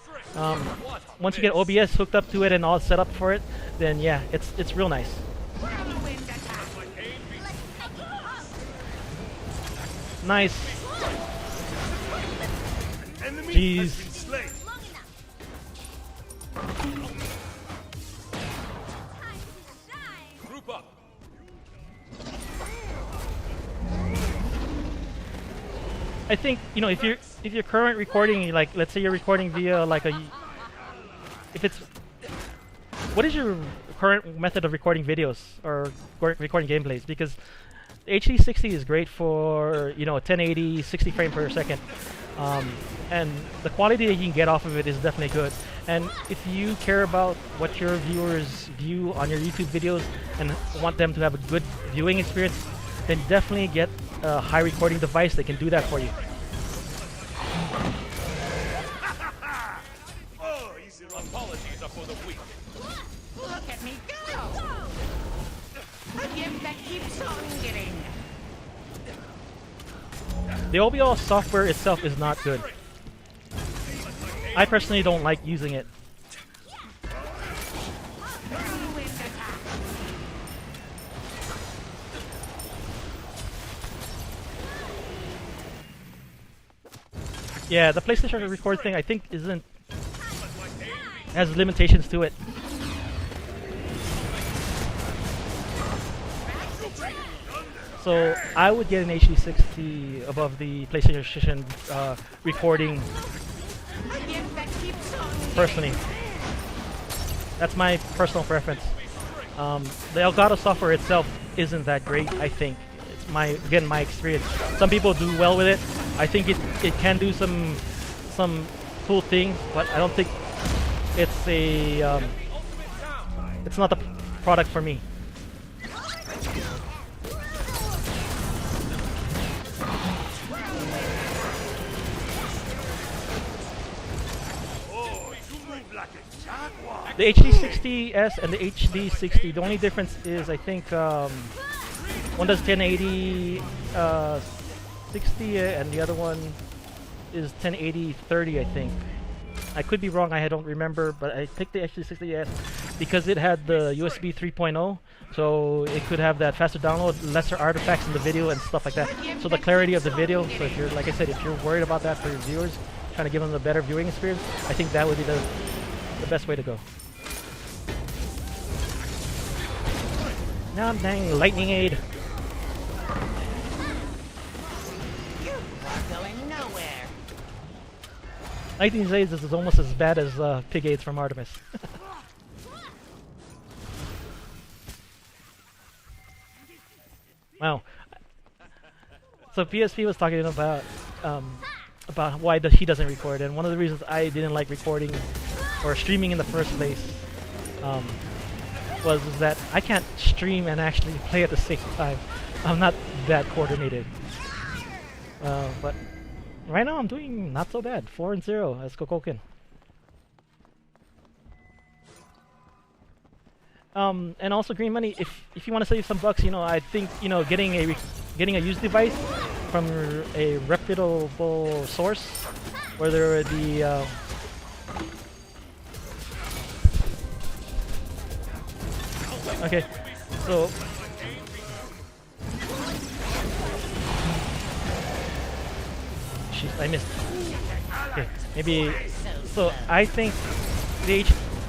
Once you get OBS hooked up to it and all set up for it, then yeah, it's real nice. Nice. Jeez. Group up. I think if you're current recording, like let's say you're recording via what is your current method of recording videos or recording gameplays? Because the HD60 is great for 1080 60 frame per second, and the quality that you can get off of it is definitely good. And if you care about what your viewers view on your YouTube videos and want them to have a good viewing experience, then definitely get a high recording device, they can do that for you. Oh, easy run. Apologies are for the weak. Look at me go! A gift that keeps on giving. The OBL software itself is not good. I personally don't like using it. Yeah, the PlayStation record thing I think isn't has limitations to it. So I would get an HD60 above the PlayStation recording personally. That's my personal preference. The Elgato software itself isn't that great, I think. It's my experience. Some people do well with it. I think it can do some cool things, but I don't think it's a it's not the product for me. The HD60S and the HD60, the only difference is I think one does 1080 60 and the other one is 1080 30, I think. I could be wrong, I don't remember, but I picked the HD60S because it had the USB 3.0, so it could have that faster download, lesser artifacts in the video and stuff like that. So the clarity of the video, so if you're, like I said, if you're worried about that for your viewers, trying to give them a better viewing experience, I think that would be the best way to go. Now dang lightning aid. Going nowhere. Lightning aids is almost as bad as pig aids from Artemis. Wow. So PSP was talking about why he doesn't record, and one of the reasons I didn't like recording or streaming in the first place was that I can't stream and actually play at the same time. I'm not that coordinated. But right now I'm doing not so bad. 4-0 as Kokokin. And also Green Money, if you want to save some bucks, you know, I think, you know, getting a used device from a reputable source, whether it be okay, so I missed. Okay, maybe. So I think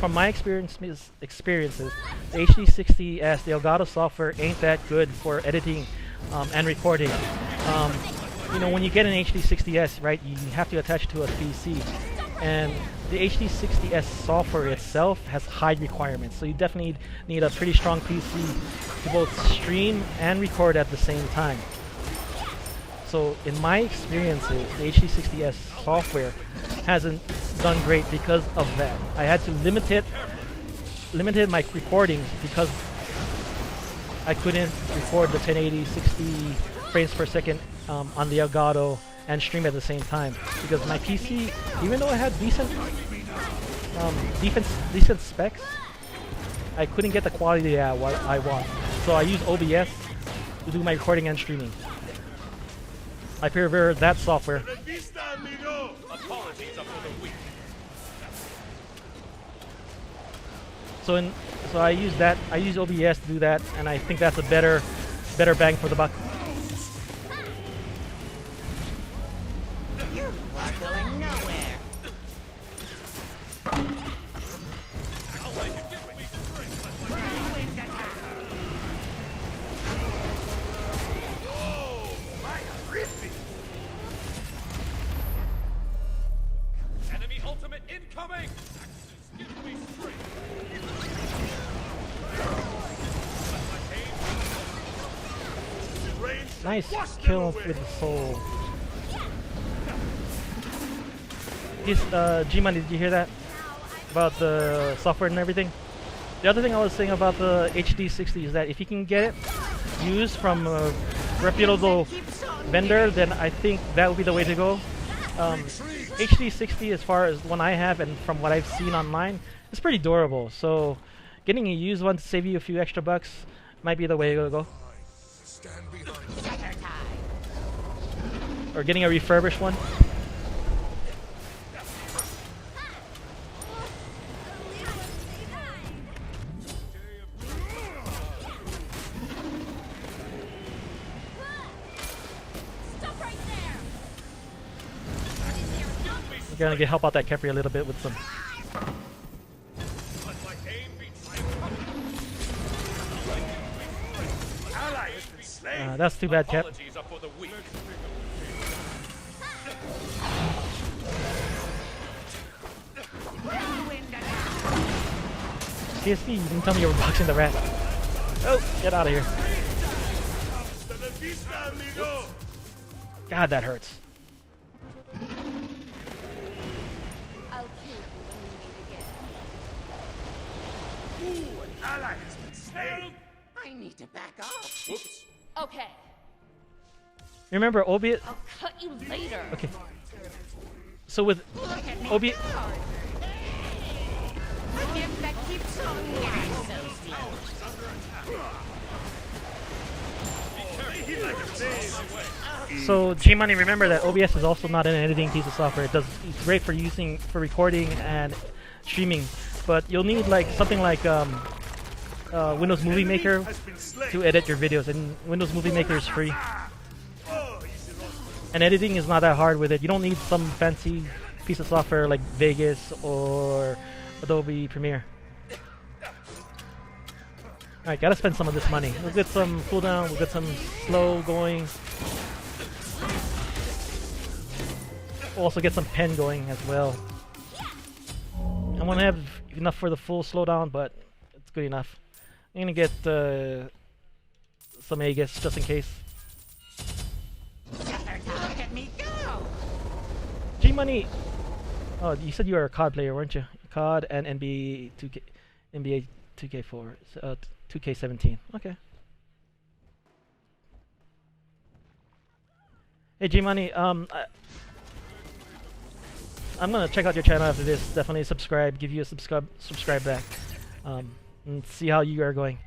from my experiences, the HD60S, the Elgato software ain't that good for editing and recording. You know, when you get an HD60S, right, you have to attach it to a PC, and the HD60S software itself has high requirements, so you definitely need a pretty strong PC to both stream and record at the same time. So in my experiences, the HD60S software hasn't done great because of that. I had to limited my recordings because I couldn't record the 1080 60 frames per second on the Elgato and stream at the same time, because my PC, even though it had decent specs, I couldn't get the quality that I want. So I use OBS to do my recording and streaming. I prefer that software. Apologies are for the weak. So I use that. I use OBS to do that, and I think that's a better bang for the buck. Going nowhere. Enemy ultimate incoming! Give me straight. Nice kill with the soul. G-Man, did you hear that? About the software and everything? The other thing I was saying about the HD60 is that if you can get it used from reputable vendor, then I think that would be the way to go. HD60, as far as one I have and from what I've seen online, is pretty durable. So getting a used one to save you a few extra bucks might be the way to go. Or getting a refurbished one. We're gonna help out that Kepri a little bit with some. That's too bad, Cap. TSP, you didn't tell me you were boxing the rat. Oh, get out of here. God, that hurts. I'll kill you when we meet again. Ooh, an ally has been slain. I need to back off. Whoops. Okay, Remember, Obi. I'll cut you later. Okay. So with Obi. A gift that keeps on getting so slow. So G-Money, remember that OBS is also not an editing piece of software. It's great for using for recording and streaming, but you'll need like something like Windows Movie Maker to edit your videos, and Windows Movie Maker is free. And editing is not that hard with it. You don't need some fancy piece of software like Vegas or Adobe Premiere. Alright, gotta spend some of this money. We'll get some cooldown, we'll get some slow going. We'll also get some pen going as well. I won't have enough for the full slowdown, but it's good enough. I'm gonna get some Aegis just in case. Look at me go! G-Money! Oh, you said you were a COD player, weren't you? COD and NBA 2K4, 2K17. Okay. Hey G-Money, I'm gonna check out your channel after this. Definitely subscribe, give you a subscribe back, and see how you are going.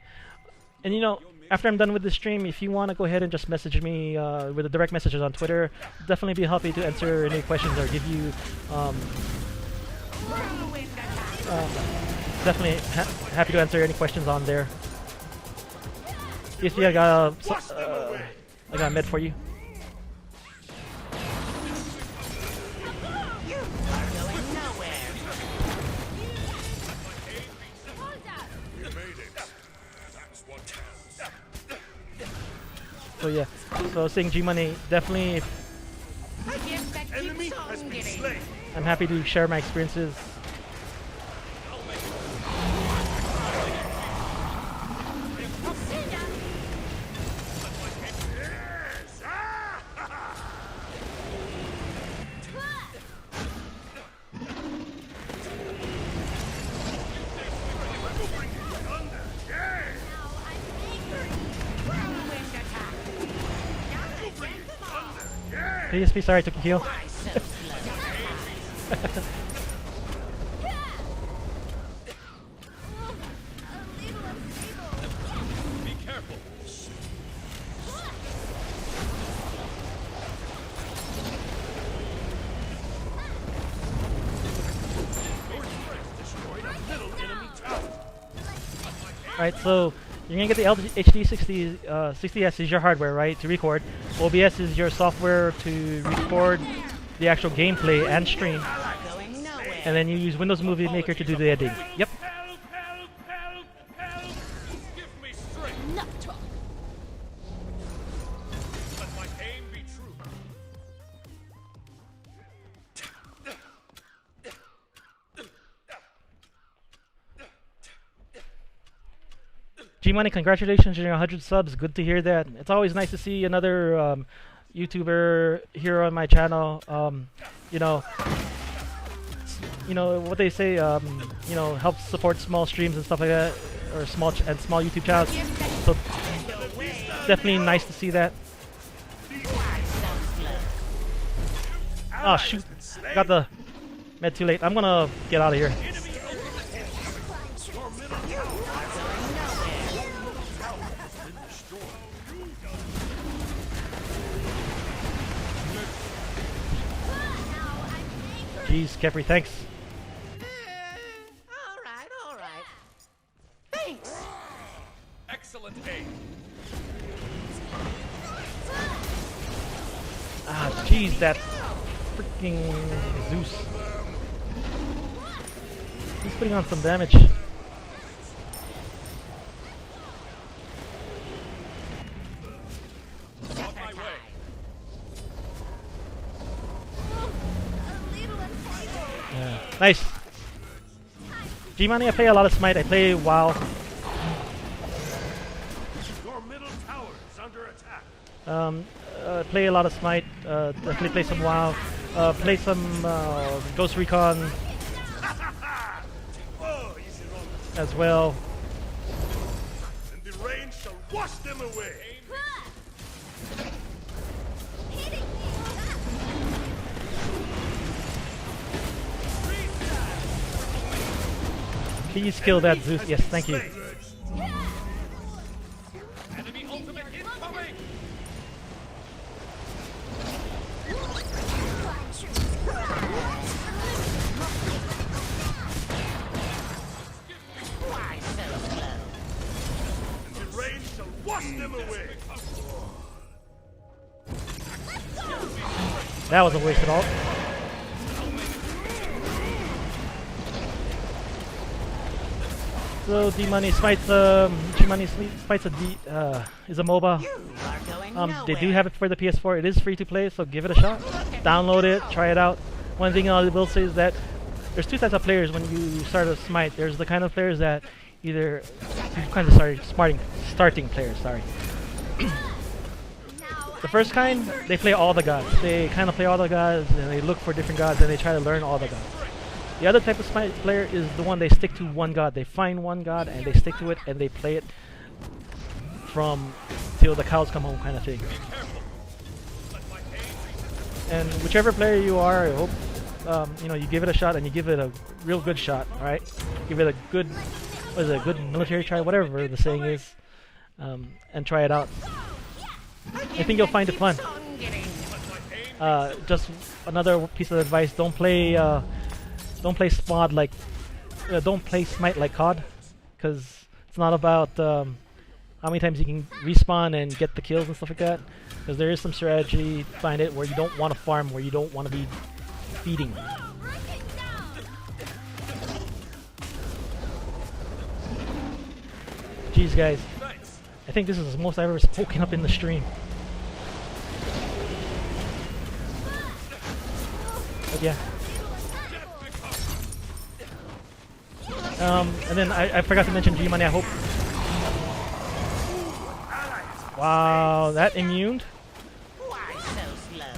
And you know, after I'm done with the stream, if you want to go ahead and just message me with the direct messages on Twitter, definitely be happy to answer any questions or give you definitely happy to answer any questions on there. TSP, I got a med for you. So yeah, so saying G-Money, definitely Enemy has been slain. I'm happy to share my experiences. TSP, sorry I took a heal. Be careful. Alright, so you're gonna get the HD60 60S is your hardware, right, to record. OBS is your software to record the actual gameplay and stream. And then you use Windows Movie Maker to do the editing. Yep. Help, help, help, help. Give me strength. Enough talk. Let my aim be true. G-Money, congratulations on your 100 subs. Good to hear that. It's always nice to see another YouTuber here on my channel. You know what they say. You know, help support small streams and stuff like that, or small YouTube channels. So definitely nice to see that. Oh shoot! Got the med too late. I'm gonna get out of here. Jeez, Kepri, thanks. All right. Thanks. Excellent aim. Ah, jeez, that freaking Zeus. He's putting on some damage. On my way. Yeah. Nice. G-Money, I play a lot of Smite. I play WoW. Your middle tower is under attack. Play a lot of Smite. Definitely play some WoW. Play some Ghost Recon Oh, easy wrong. as well. And the rain shall wash them away. Please kill that Zeus. Yes, thank you. Enemy ultimate incoming. Why so slow? And the rain shall wash them away. That was a waste at all. So D-Money Smites, G-Money Smites is a MOBA. You are going They do have it for the PS4. It is free to play, so give it a shot. Download it, try it out. One thing I will say is that there's two types of players when you start a Smite. There's the kind of players that either starting players. Sorry. The first kind, they play all the gods. They kind of play all the gods, and they look for different gods, and they try to learn all the gods. The other type of Smite player is the one they stick to one god. They find one god and they stick to it and they play it from till the cows come home, kind of thing. And whichever player you are, I hope you give it a shot and you give it a real good shot. All right, give it a good, what is it, a good military try, whatever the saying is, and try it out. I think you'll find it fun. Just another piece of advice: don't play SMOD like, don't play Smite like COD, because it's not about how many times you can respawn and get the kills and stuff like that. Because there is some strategy behind it where you don't want to farm, where you don't want to be feeding. Jeez, guys, I think this is the most I've ever spoken up in the stream. But yeah. And then I forgot to mention G-Money, I hope. Wow, that immune? Why so slow?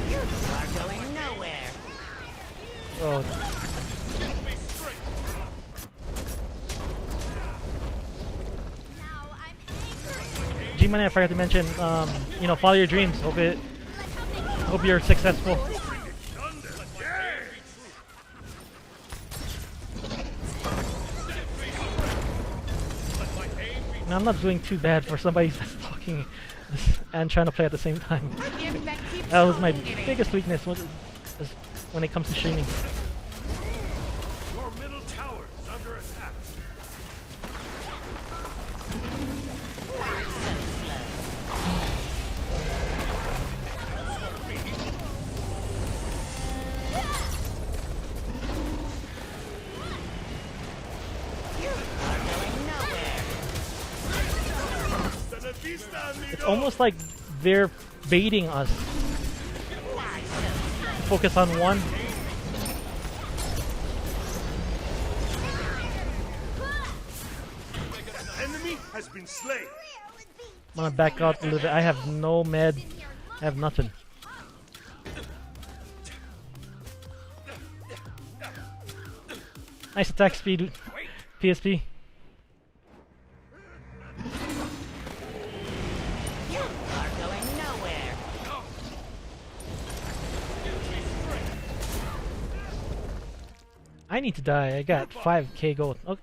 You are going nowhere. Oh. G-Money, I forgot to mention, follow your dreams. Hope you're successful. Now, I'm not doing too bad for somebody that's talking and trying to play at the same time. That was my biggest weakness when it comes to streaming. Your middle tower is under attack. It's almost like they're baiting us. Focus on one. Enemy has been slain. I'm gonna back out a little bit. I have no med. I have nothing. Nice attack speed, PSP. I need to die. I got 5k gold. Oh.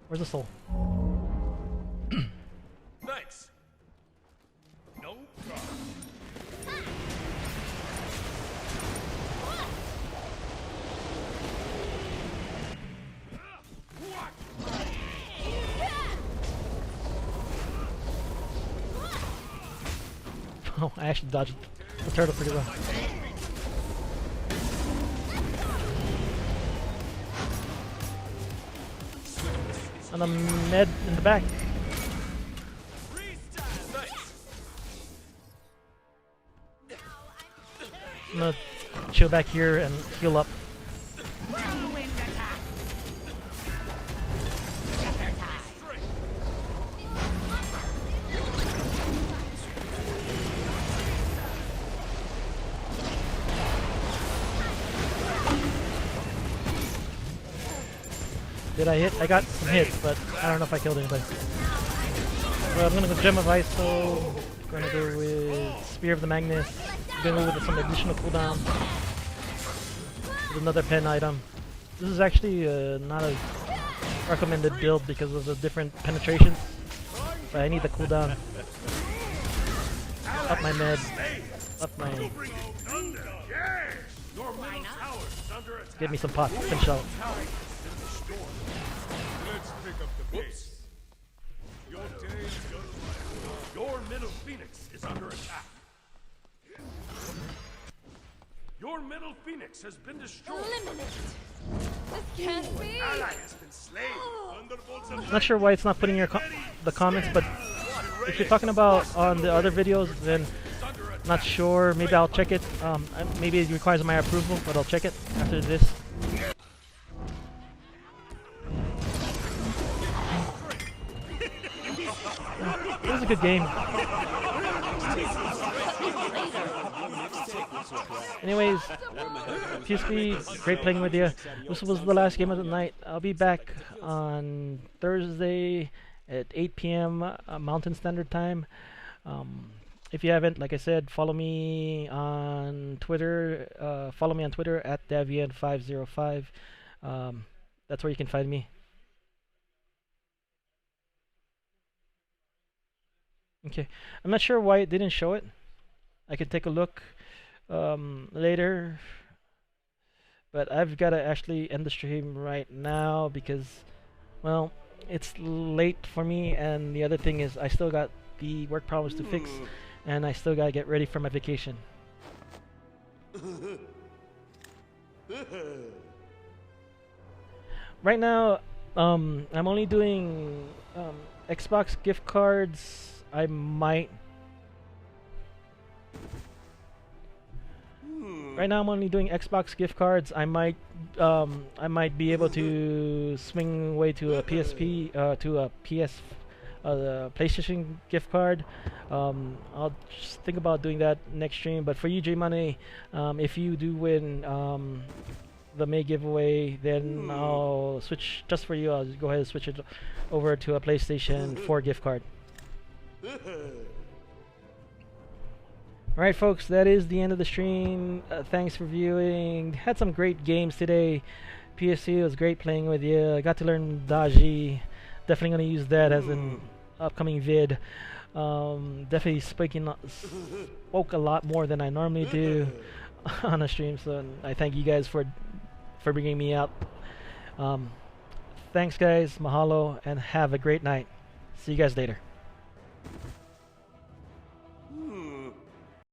Where's the soul? Thanks. No problem. Oh, I actually dodged the turtle pretty well. And a med in the back. I'm gonna chill back here and heal up. Whirlwind attack. Scatter time. Did I hit? I got some hits, but I don't know if I killed anybody. Well, I'm gonna go Gem of Ice, so I'm gonna go with Spear of the Magnus. I'm gonna go with some additional cooldown. With another pen item. This is actually not a recommended build because of the different penetrations. But I need the cooldown. Up my med. Up my... Give me some pots. Finish out. Let's pick up the pace. Your day is done. Your middle phoenix is under attack. Your middle phoenix has been destroyed. Eliminate. This can't be. Ally has been slain. Thunderbolts of Not sure why it's not putting your the comments, but if you're talking about on the other videos, then not sure. Maybe I'll check it. Maybe it requires my approval, but I'll check it after this. It was a good game. Anyways, PSP, great playing with you. This was the last game of the night. I'll be back on Thursday at 8 p.m. Mountain Standard Time. If you haven't, like I said, follow me on Twitter. Follow me on Twitter at Davian505. That's where you can find me. Okay, I'm not sure why it didn't show it. I could take a look later, but I've got to actually end the stream right now because, well, it's late for me, and the other thing is I still got the work problems to fix, and I still got to get ready for my vacation. Right now, I'm only doing Xbox gift cards. I might. Right now, I'm only doing Xbox gift cards. I might be able to swing away to a PSP, to a PlayStation gift card. I'll just think about doing that next stream. But for you, J Money, if you do win the May giveaway, then I'll switch just for you. I'll just go ahead and switch it over to a PlayStation 4 gift card. Alright folks, that is the end of the stream. Thanks for viewing. Had some great games today. PSC was great playing with you. I got to learn Daji. Definitely going to use that as an upcoming vid. Definitely spoke a lot more than I normally do on a stream, so I thank you guys for bringing me out. Thanks guys, mahalo, and have a great night. See you guys later.